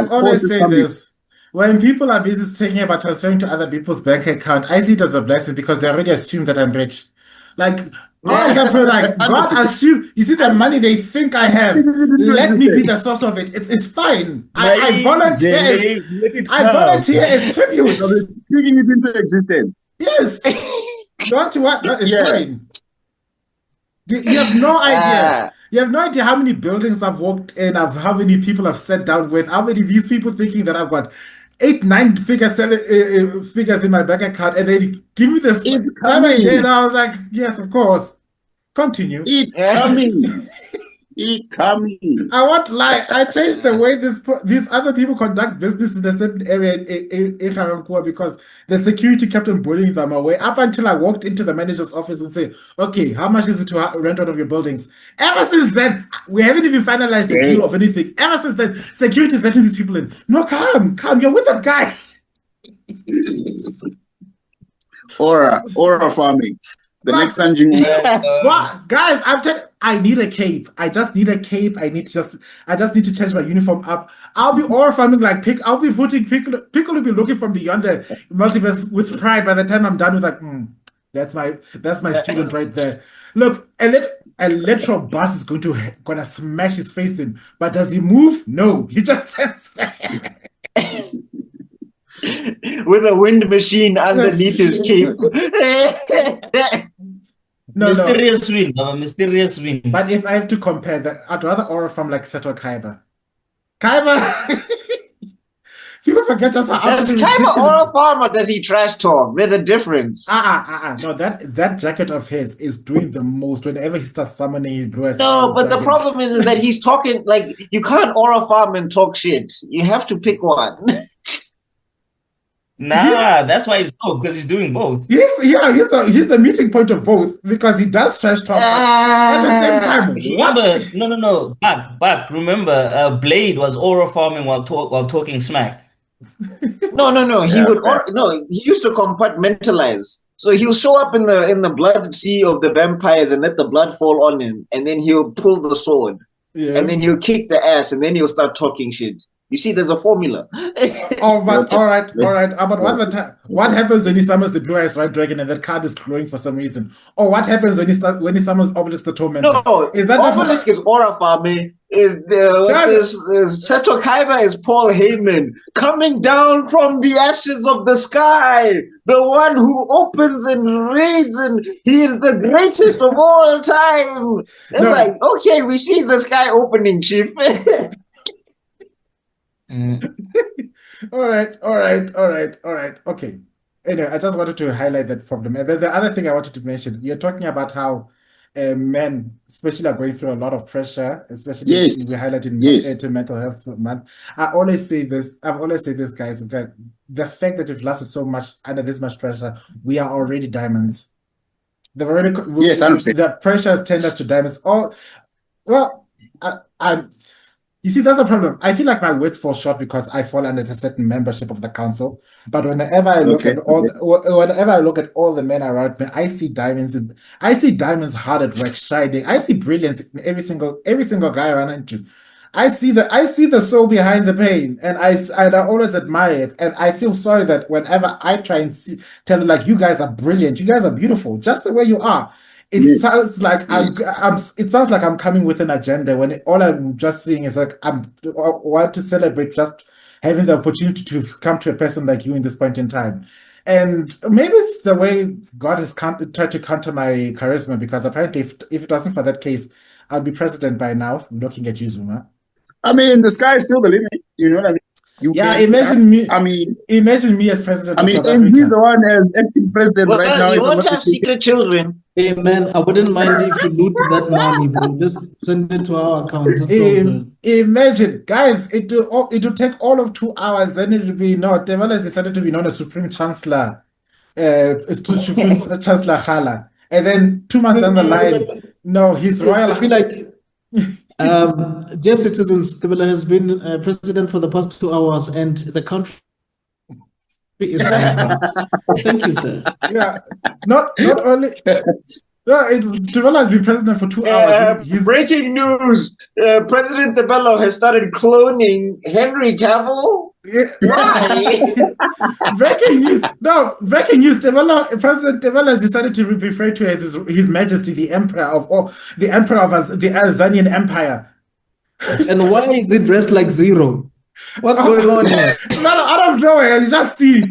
always say this. When people are busy thinking about transferring to other people's bank account, I see it as a blessing because they already assume that I'm rich. Like, God assume, you see the money they think I have, let me be the source of it. It's fine. I volunteer as tribute. Speaking it into existence. Yes. Don't you what? It's fine. You have no idea. You have no idea how many buildings I've walked in, of how many people I've sat down with, how many these people thinking that I've got 8-9 figures in my bank account, and they give me this time again. I was like, yes, of course. Continue. It's coming. It's coming. I won't lie. I changed the way these other people conduct business in a certain area in Khalacorp because the security kept on bullying them away up until I walked into the manager's office and said, okay, how much is it to rent one of your buildings? Ever since then, we haven't even finalized the deal of anything. Ever since then, security is letting these people in. No, come, you're with that guy. Aura farming. The next Sanjing. What, guys? I'm telling. I need a cape. I just need a cape. I just need to change my uniform up. I'll be aura farming like Pick. I'll be putting Pickle will be looking from beyond the multiverse with pride. By the time I'm done with that's my student right there. Look, electro bus is gonna smash his face in. But does he move? No, he just stands there. with a wind machine underneath his cape. Mysterious wind, mysterious wind. But if I have to compare that, I'd rather aura farm like Seto Kaiba. Kaiba! People forget just how does Kaiba aura farm or does he trash talk? There's a difference. No, that jacket of his is doing the most whenever he starts summoning his No, but the problem is that he's talking like you can't aura farm and talk shit. You have to pick one. Nah, that's why he's both, because he's doing both. He's the meeting point of both, because he does trash talk at the same time. Remember, no, Buck. Remember, Blade was aura farming while talking smack. No. He used to compartmentalize. So he'll show up in the blood sea of the vampires and let the blood fall on him, and then he'll pull the sword, and then he'll kick the ass, and then he'll start talking shit. You see, there's a formula. All right. But what happens when he summons the Blue-Eyes White Dragon and that card is glowing for some reason? Or what happens when he summons Obelisk the Tormentor? No, is that Obelisk is aura farming. Seto Kaiba is Paul Heyman coming down from the ashes of the sky, the one who opens and reads, and he is the greatest of all time. It's like, okay, we see the sky opening, Chief. All right. Okay. Anyway, I just wanted to highlight that problem. And then the other thing I wanted to mention, you're talking about how men, especially, are going through a lot of pressure, especially we highlighted mental health month. I've always said this, guys, that the fact that we've lasted so much under this much pressure, we are already diamonds. The pressure has turned us to diamonds. You see, that's a problem. I feel like my words fall short because I fall under a certain membership of the council. But whenever I look at all the men around me, I see diamonds. I see diamonds hard at work, shining. I see brilliance in every single guy I run into. I see the soul behind the pain, and I always admire it. And I feel sorry that whenever I try and tell them, like, you guys are brilliant, you guys are beautiful, just the way you are. It sounds like I'm coming with an agenda when all I'm just seeing is like I want to celebrate just having the opportunity to come to a person like you in this point in time. And maybe it's the way God has tried to counter my charisma, because apparently if it wasn't for that case, I'd be president by now, looking at you, Zuma. I mean, the sky is still the limit. You know what I mean? Imagine me as president. And he's the one as acting president right now. You won't have secret children. Hey man, I wouldn't mind if you loot that money, bro. Just send it to our account. Imagine, guys, it will take all of 2 hours. Then it will be Tebello has decided to be known as Supreme Chancellor, Supreme Chancellor Khala, and then 2 months down the line, he's royal. I feel like. Dear citizens, Tebello has been president for the past 2 hours, and the country is Thank you, sir. Yeah, not only. Tebello has been president for 2 hours. Breaking news: President Tebello has started cloning Henry Cavill. Why? Breaking news! No, breaking news. President Tebello has decided to be referred to as His Majesty, the Emperor of the Azanian Empire. And why is it dressed like Zero? What's going on here? No, out of nowhere, you just see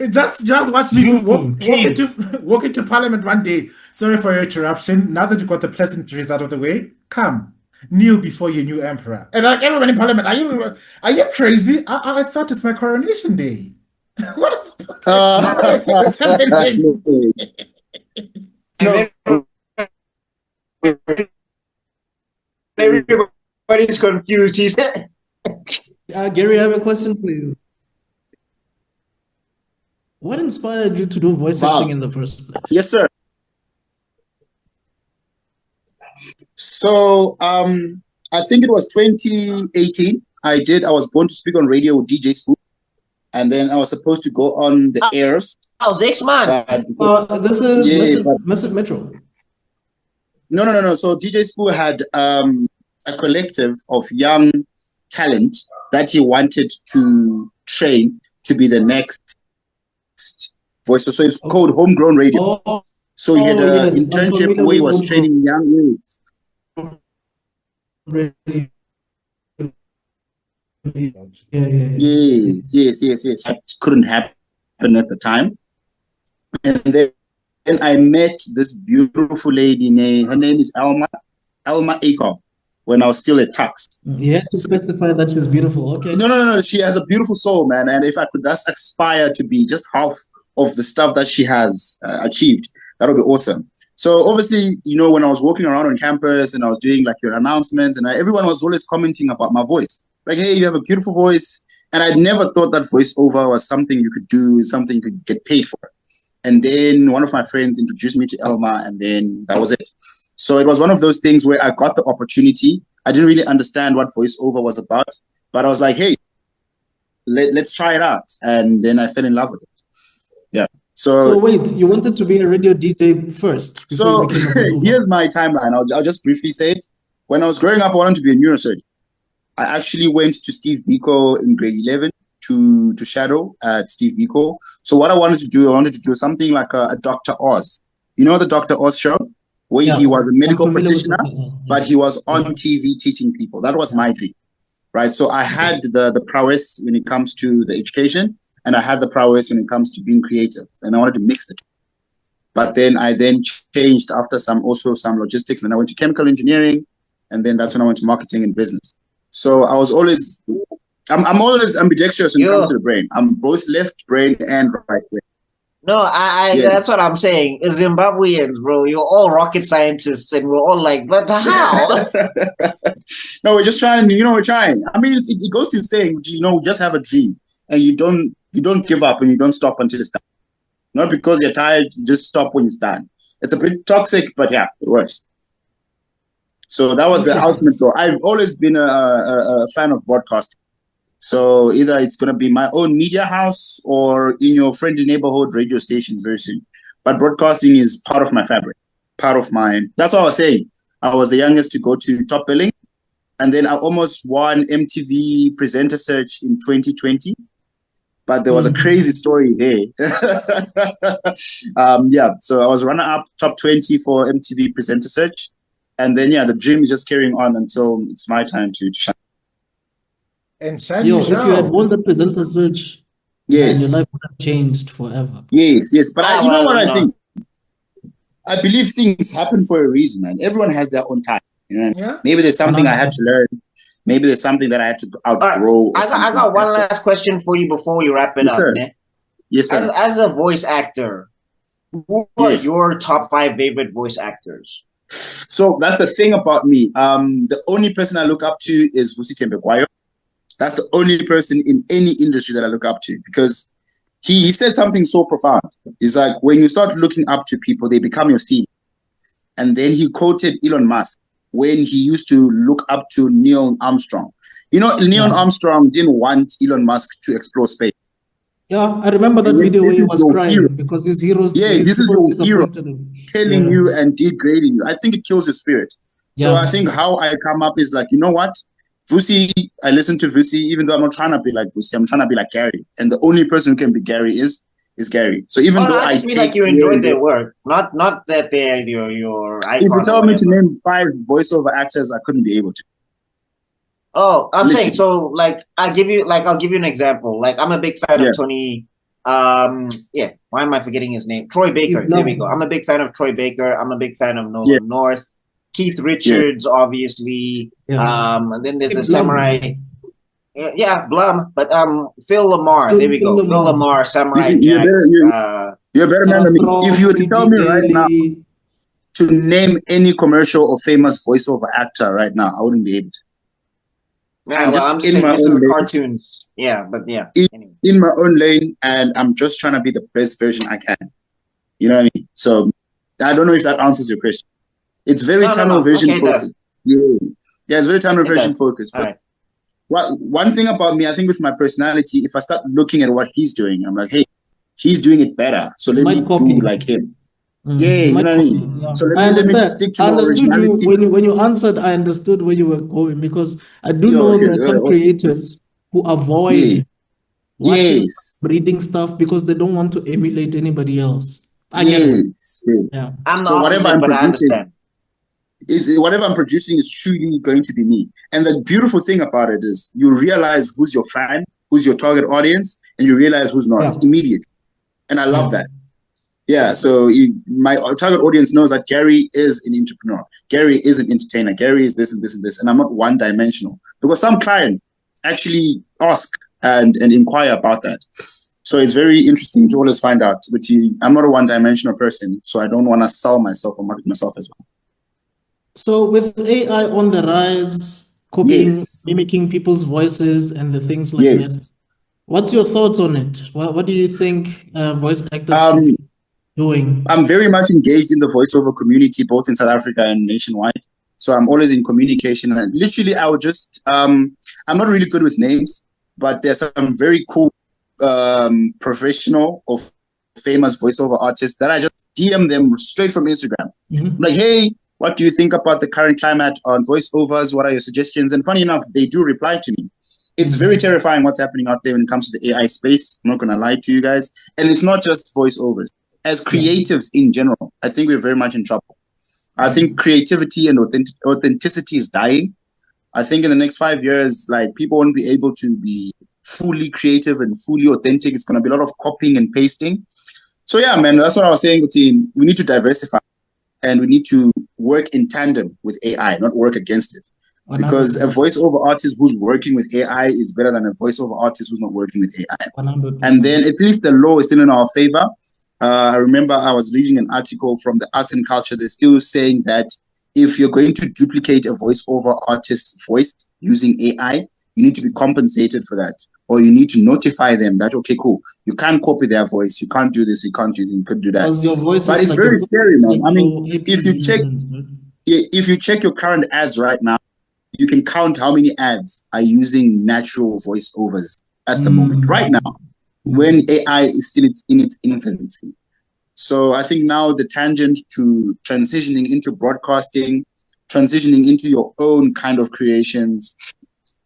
Just watch me walk into Parliament one day. Sorry for your interruption. Now that you got the pleasantries out of the way, come. Kneel before your new emperor. And like everyone in Parliament, are you crazy? I thought it's my coronation day. What is happening? Everybody's confused. He said, Gary, I have a question for you. What inspired you to do voice acting in the first place? Yes, sir. So, I think it was 2018. I was born to speak on radio with DJ Spook, and then I was supposed to go on the airs. Oh, 6 months. This is Mr. Metro. No. So DJ Spook had a collective of young talent that he wanted to train to be the next voice. So it's called Homegrown Radio. So he had an internship where he was training young youth. Yes. Yes. couldn't happen at the time. And then I met this beautiful lady her name is Alma Akon, when I was still at Tux. You have to specify that she was beautiful. Okay. No. She has a beautiful soul, man. And if I could just aspire to be just half of the stuff that she has achieved, that would be awesome. So obviously, when I was walking around on campus and I was doing like your announcements, and everyone was always commenting about my voice. Like, hey, you have a beautiful voice. And I'd never thought that voiceover was something you could do, something you could get paid for. And then one of my friends introduced me to Elma, and then that was it. So it was one of those things where I got the opportunity. I didn't really understand what voiceover was about, but I was like, hey, let's try it out. And then I fell in love with it. Yeah. So wait, you wanted to be a radio DJ first? So here's my timeline. I'll just briefly say it. When I was growing up, I wanted to be a neurosurgeon. I actually went to Steve Biko in grade 11 to shadow at Steve Biko. So what I wanted to do something like a Dr. Oz. You know the Dr. Oz show? Where he was a medical practitioner, but he was on TV teaching people. That was my dream, right? So I had the prowess when it comes to the education, and I had the prowess when it comes to being creative, and I wanted to mix the two. But then I changed after some logistics, and I went to chemical engineering, and then that's when I went to marketing and business. So I was always, I'm always ambidextrous when it comes to the brain. I'm both left brain and right brain. No, that's what I'm saying. Zimbabweans, bro, you're all rocket scientists, and we're all like, but how? No, we're just trying. We're trying. I mean, it goes to saying, just have a dream, and you don't give up, and you don't stop until it's done. Not because you're tired, you just stop when it's done. It's a bit toxic, but yeah, it works. So that was the ultimate goal. I've always been a fan of broadcasting. So either it's going to be my own media house or in your friendly neighborhood radio stations very soon. But broadcasting is part of my fabric, that's what I was saying. I was the youngest to go to top billing. And then I almost won MTV presenter search in 2020. But there was a crazy story there. So I was runner up top 20 for MTV presenter search. And then, the dream is just carrying on until it's my time to shine. And shine, if you had won the presenter search, yes, your life would have changed forever. Yes. But you know what I think? I believe things happen for a reason, man. Everyone has their own time. Yeah. Maybe there's something I had to learn. Maybe there's something that I had to outgrow. Right. I got one last question for you before we wrap it up. Sir. Yes, sir. As a voice actor, who are your top 5 favorite voice actors? So that's the thing about me. The only person I look up to is Vusi Tembekwayo. That's the only person in any industry that I look up to, because he said something so profound. It's like when you start looking up to people, they become your senior. And then he quoted Elon Musk when he used to look up to Neil Armstrong. Neil Armstrong didn't want Elon Musk to explore space. Yeah, I remember that video where he was crying because his heroes. Yeah, this is your hero telling you and degrading you. I think it kills your spirit. So I think how I come up is like, you know what? Vusi, I listen to Vusi, even though I'm not trying to be like Vusi, I'm trying to be like Gary. And the only person who can be Gary is Gary. So even though I just mean like you enjoyed their work, not that they're your icon. If you tell me to name 5 voiceover actors, I couldn't be able to. Oh, I'm saying, so like I'll give you an example. Like I'm a big fan of Tony. Why am I forgetting his name? Troy Baker. There we go. I'm a big fan of Troy Baker. I'm a big fan of Nolan North. Keith Richards, obviously. And then there's the Samurai. Yeah, Blum. But Phil Lamar. There we go. Phil Lamar, Samurai Jack. You're a better man than me. If you were to tell me right now to name any commercial or famous voiceover actor right now, I wouldn't be able to. Yeah, I'm just saying, just the cartoons. Yeah, but yeah. In my own lane, and I'm just trying to be the best version I can. You know what I mean? So I don't know if that answers your question. It's very tunnel vision focused. Yeah, it's very tunnel vision focused. But one thing about me, I think with my personality, if I start looking at what he's doing, I'm like, hey, he's doing it better. So let me do like him. You know what I mean? Yeah. So let me stick to I understood you when you answered. I understood where you were going, because I do know there are some creators who avoid watching reading stuff because they don't want to emulate anybody else. I get it. Yeah. I'm not whatever I'm producing. Whatever I'm producing is truly going to be me. And the beautiful thing about it is you realize who's your fan, who's your target audience, and you realize who's not immediately. And I love that. Yeah, so my target audience knows that Gary is an entrepreneur. Gary is an entertainer. Gary is this and this and this. And I'm not one-dimensional. Because some clients actually ask and inquire about that. So it's very interesting to always find out. But I'm not a one-dimensional person, so I don't want to sell myself or market myself as well. So with AI on the rise, copying, mimicking people's voices and the things like that, what's your thoughts on it? What do you think voice actors should be doing? I'm very much engaged in the voiceover community, both in South Africa and nationwide. So I'm always in communication. And literally, I would just, I'm not really good with names, but there's some very cool professional or famous voiceover artists that I just DM them straight from Instagram. Like, hey, what do you think about the current climate on voiceovers? What are your suggestions? And funny enough, they do reply to me. It's very terrifying what's happening out there when it comes to the AI space. I'm not going to lie to you guys. And it's not just voiceovers. As creatives in general, I think we're very much in trouble. I think creativity and authenticity is dying. I think in the next 5 years, like, people won't be able to be fully creative and fully authentic. It's going to be a lot of copying and pasting. So yeah, man, that's what I was saying, team. We need to diversify and we need to work in tandem with AI, not work against it. Because a voiceover artist who's working with AI is better than a voiceover artist who's not working with AI. 100%. And then at least the law is still in our favor. I remember I was reading an article from the Arts and Culture. They're still saying that if you're going to duplicate a voiceover artist's voice using AI, you need to be compensated for that. Or you need to notify them that, okay, cool, you can't copy their voice. You can't do this. You can't do this. You couldn't do that. But it's like very scary, man. I mean, if you check your current ads right now, you can count how many ads are using natural voiceovers at the moment, right now, when AI is still in its infancy. So I think now the tangent to transitioning into broadcasting, transitioning into your own kind of creations,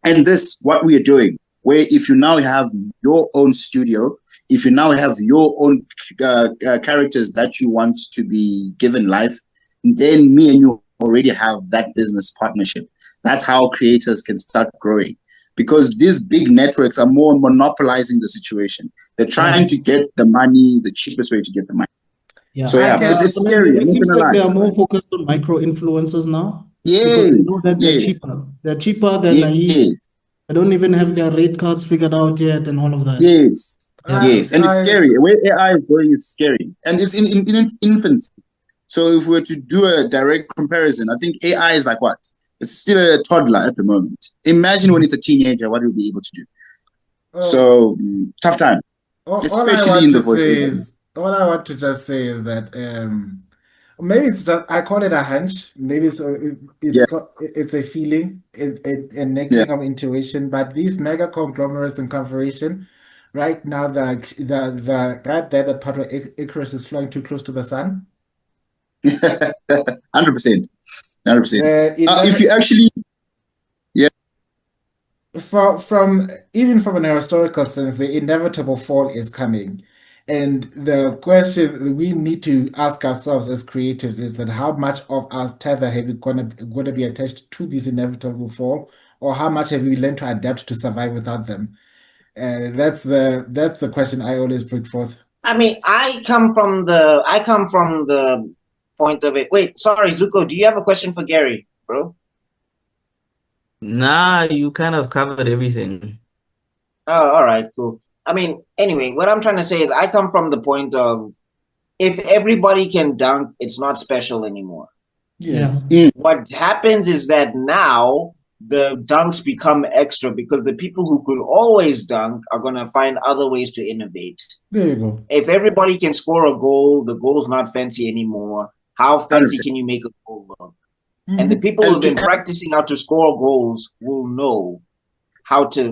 and this, what we are doing, where if you now have your own studio, if you now have your own characters that you want to be given life, then me and you already have that business partnership. That's how creators can start growing. Because these big networks are more monopolizing the situation. They're trying to get the money, the cheapest way to get the money. Yeah. So yeah, it's scary. It seems like they are more focused on micro influencers now. Yes. Because they know that they're cheaper. They're cheaper, they're naive. They don't even have their rate cards figured out yet and all of that. Yes. Yes. And it's scary. The way AI is going is scary. And it's in its infancy. So if we were to do a direct comparison, I think AI is like what? It's still a toddler at the moment. Imagine when it's a teenager, what we'll be able to do. So tough time, especially in the voice. All I want to just say is that maybe it's just, I call it a hunch. Maybe it's a feeling, a nectar of intuition. But these mega conglomerates and corporation, right now, the right there, the part where Icarus is flying too close to the sun. 100%. 100%. If you actually, from an historical sense, the inevitable fall is coming, and the question we need to ask ourselves as creatives is that how much of our tether have we going to be attached to this inevitable fall, or how much have we learned to adapt to survive without them? That's the question I always bring forth. I mean, I come from the point of it. Wait, sorry, Zuko, do you have a question for Gary, bro? Nah, you kind of covered everything. Oh, all right, cool. I mean, anyway, what I'm trying to say is I come from the point of if everybody can dunk, it's not special anymore. Yes. What happens is that now the dunks become extra because the people who could always dunk are going to find other ways to innovate. There you go. If everybody can score a goal, the goal's not fancy anymhow fancy 100%. Can you make a goal? And the people who've been practicing how to score goals will know how to,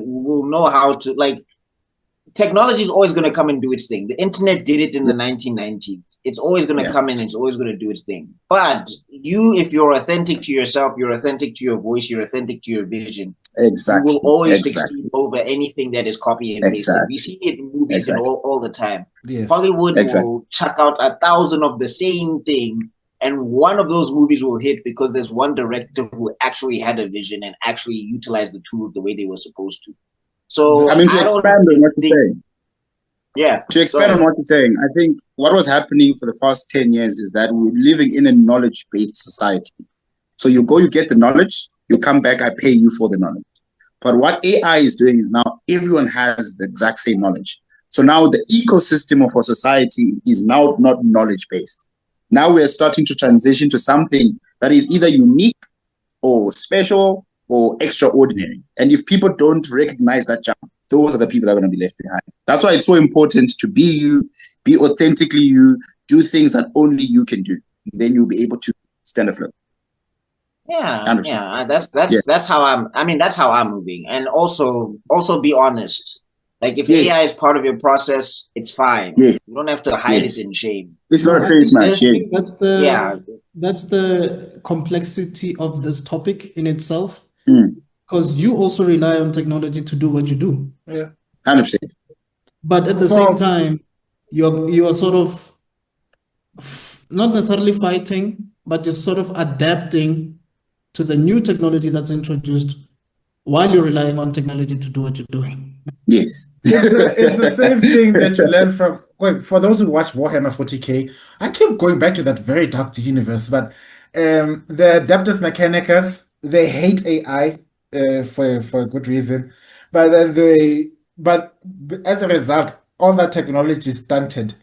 like, technology is always going to come and do its thing. The internet did it in the 1990s. It's always going to come in and it's always going to do its thing. But if you're authentic to yourself, you're authentic to your voice, you're authentic to your vision. Exactly. You will always succeed over anything that is copy and pasted. We see it in movies and all the time. Yes. Hollywood will chuck out 1,000 of the same thing, and one of those movies will hit because there's one director who actually had a vision and actually utilized the tools the way they were supposed to. So I mean, to expand on what you're saying. Yeah. To expand on what you're saying, I think what was happening for the first 10 years is that we're living in a knowledge-based society. So you get the knowledge, you come back, I pay you for the knowledge. But what AI is doing is now everyone has the exact same knowledge. So now the ecosystem of our society is now not knowledge-based. Now we're starting to transition to something that is either unique or special or extraordinary. And if people don't recognize that jump, those are the people that are going to be left behind. That's why it's so important to be you, be authentically you, do things that only you can do. Then you'll be able to stand afloat. Yeah, 100%. Yeah. That's how I'm moving. And also be honest. Like if AI is part of your process, it's fine. Yes. You don't have to hide it in shame. It's not a face match. That's the complexity of this topic in itself. Because you also rely on technology to do what you do. Yeah. 100%. But at the same time, you are sort of not necessarily fighting, but you're sort of adapting to the new technology that's introduced while you're relying on technology to do what you're doing. Yes. It's the same thing that you learn from, for those who watch Warhammer 40k, I keep going back to that very dark universe, but the Adeptus Mechanicus, they hate AI for a good reason, but as a result, all that technology is stunted.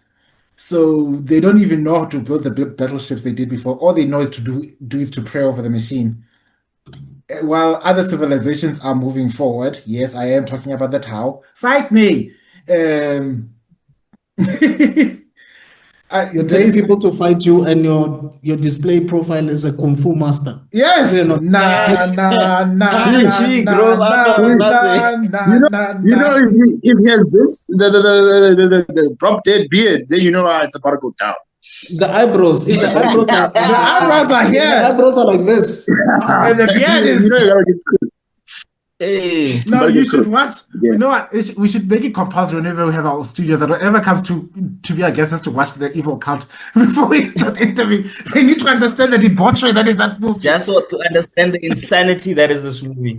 So they don't even know how to build the big battleships they did before. All they know is to pray over the machine. While other civilizations are moving forward, yes, I am talking about the Tau. Fight me! You're telling people to fight you, and your display profile is a kung fu master. Yes. You know, if he has this, the drop dead beard, then you know it's about to go down. The eyebrows. If the eyebrows are here. The eyebrows are like this. And the beard is. Hey. No, you should watch. Yeah. You know what? We should make it compulsory whenever we have our studio that whoever comes to be our guest has to watch the Evil Cult before we start interviewing. They need to understand the debauchery that is that movie. Just to understand the insanity that is this movie.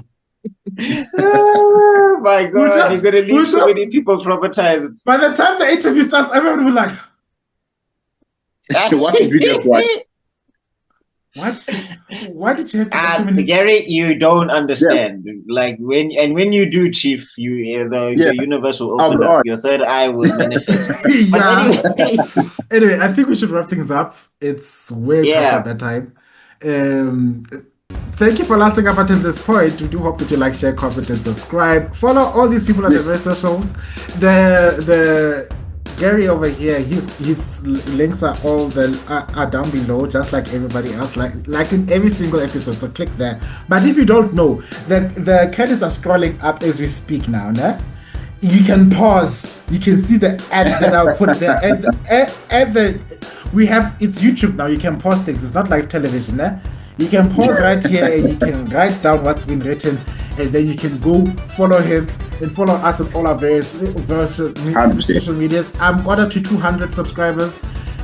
Oh my God, you're going to leave so many people traumatized. By the time the interview starts, everyone will be like, what did we just watch? Why did you have to watch so many? Gary, you don't understand. Yeah. Like when you do, Chief, the universe will open up. Your third eye will manifest. Anyway, I think we should wrap things up. It's way past that time. Thank you for lasting up until this point. We do hope that you like, share, comment, and subscribe. Follow all these people on the various socials. The Gary over here, his links are all are down below, just like everybody else, like in every single episode. So click there. But if you don't know, the credits are scrolling up as we speak now. Nah? You can pause. You can see the ads that I'll put there. It's YouTube now. You can pause things. It's not like television. Nah? You can pause right here and you can write down what's been written, and then you can go follow him and follow us on all our various social medias. I'm got up to 200 subscribers.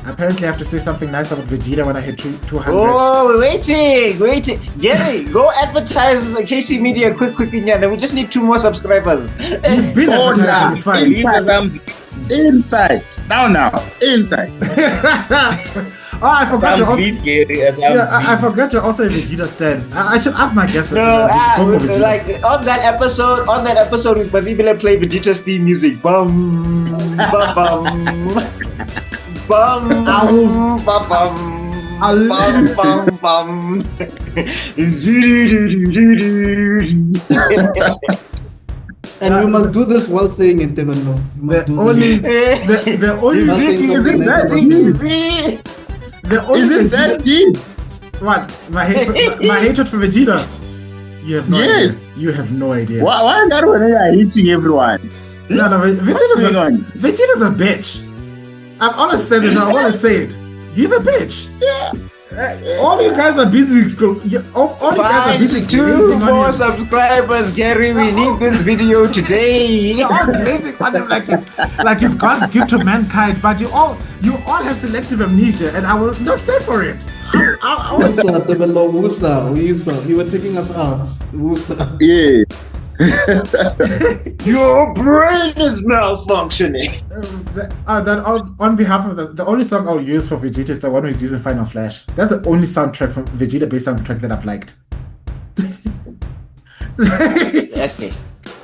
Apparently, I have to say something nice about Vegeta when I hit 200. Oh, waiting. Gary, go advertise KC Media quickly. We just need 2 more subscribers. He's been advertising. It's fine. Insight. Now. Insight. Oh, I forgot to also. I forgot to also Vegeta stand. I should ask my guest. Like on that episode with Bazibile play Vegeta's theme music. Bum bum bum bum bum bum bum bum. And we must do this while saying in tebello. Isn't that deep? What? My hatred for Vegeta? You have no idea. You have no idea. Why not when you are hitting everyone? No, Vegeta's a bitch. I've always said this and I want to say it. He's a bitch. Yeah. All you guys are busy. Find 2 more subscribers, Gary. We need this video today. Like it's God's gift to mankind, but you all have selective amnesia, and I will not stand for it. You were taking us out. Yeah. Your brain is malfunctioning. On behalf of the only song I'll use for Vegeta is the one who's using Final Flash. That's the only soundtrack from Vegeta-based soundtrack that I've liked. Okay.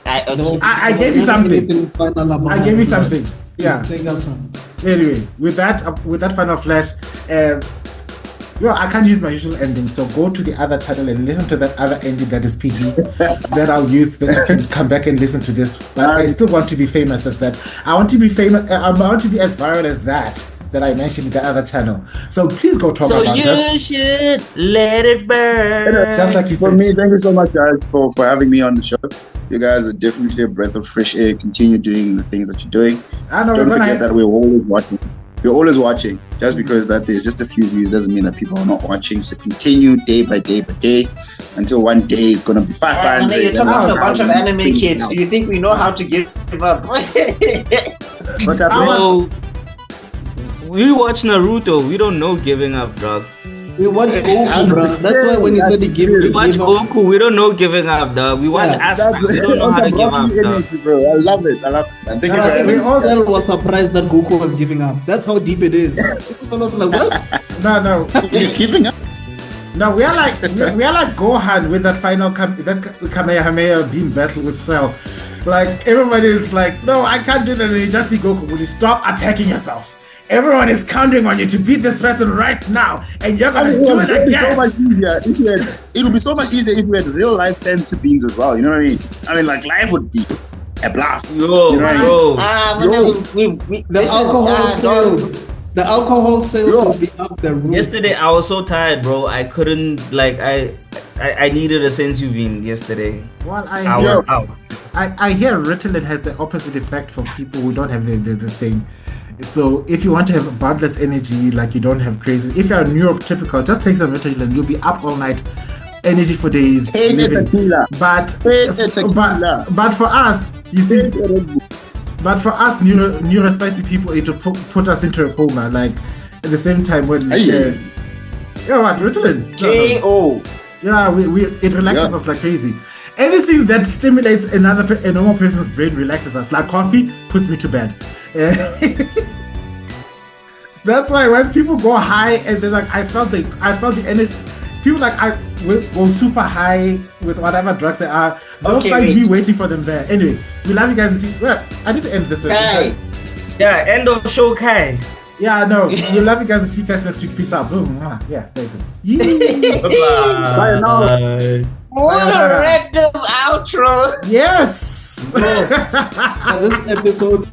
I gave you something. I gave you something. Yeah. Anyway, with that Final Flash, I can't use my usual ending, so go to the other channel and listen to that other ending that is PG that I'll use. Then you can come back and listen to this. But I still want to be famous as that. I want to be famous. I want to be as viral as that I mentioned in the other channel. So please go talk about us. So you should let it burn. That's like you said. For me, thank you so much, guys, for having me on the show. You guys are definitely a breath of fresh air. Continue doing the things that you're doing. Don't forget that we're always watching. We're always watching. Just because that there's just a few views doesn't mean that people are not watching. So continue day by day by day until one day it's gonna be 500. You're talking to a bunch of anime kids. Do you think we know how to give up? What's happening? We watch Naruto. We don't know giving up, dog. We watch Goku, bro. That's why when he said he gave We watch Goku. We don't know giving up, dog. We watch Asta. We don't know how to give up, dog. Bro. I love it. I think we all was surprised that Goku was giving up. That's how deep it is. So I was like, what? No. Is he giving up? No, we are like Gohan with that final Kamehameha beam battle with Cell. Like everybody is like, no, I can't do that. And you just see Goku. Will you stop attacking yourself? Everyone is counting on you to beat this person right now, and you're gonna do it again. So much easier it would be so much easier if we had real life senzu beans as well. You know what I mean? I mean, like life would be a blast. You know what The alcohol sales will be up the roof. Yesterday I was so tired, bro. I couldn't I needed a senzu bean yesterday. Well, I hear Ritalin has the opposite effect for people who don't have the thing. So if you want to have boundless energy, like you don't have crazy, if you're neurotypical, just take some Ritalin. You'll be up all night, energy for days. But for us, you see, but for us neurospicy people, it will put us into a coma. Like at the same time when Ritalin. K.O. Yeah, it relaxes us like crazy. Anything that stimulates a normal person's brain relaxes us. Like coffee puts me to bed. That's why when people go high and they're like, I felt the energy. People like I will go super high with whatever drugs they are. They'll find me waiting for them there. Anyway, we love you guys to see. Well, I need to end this. Yeah, end of show, Kai. Yeah, no, we love you guys to see you guys next week. Peace out. Boom. Yeah, there you go. Bye. Bye. What a random outro. Yes. This episode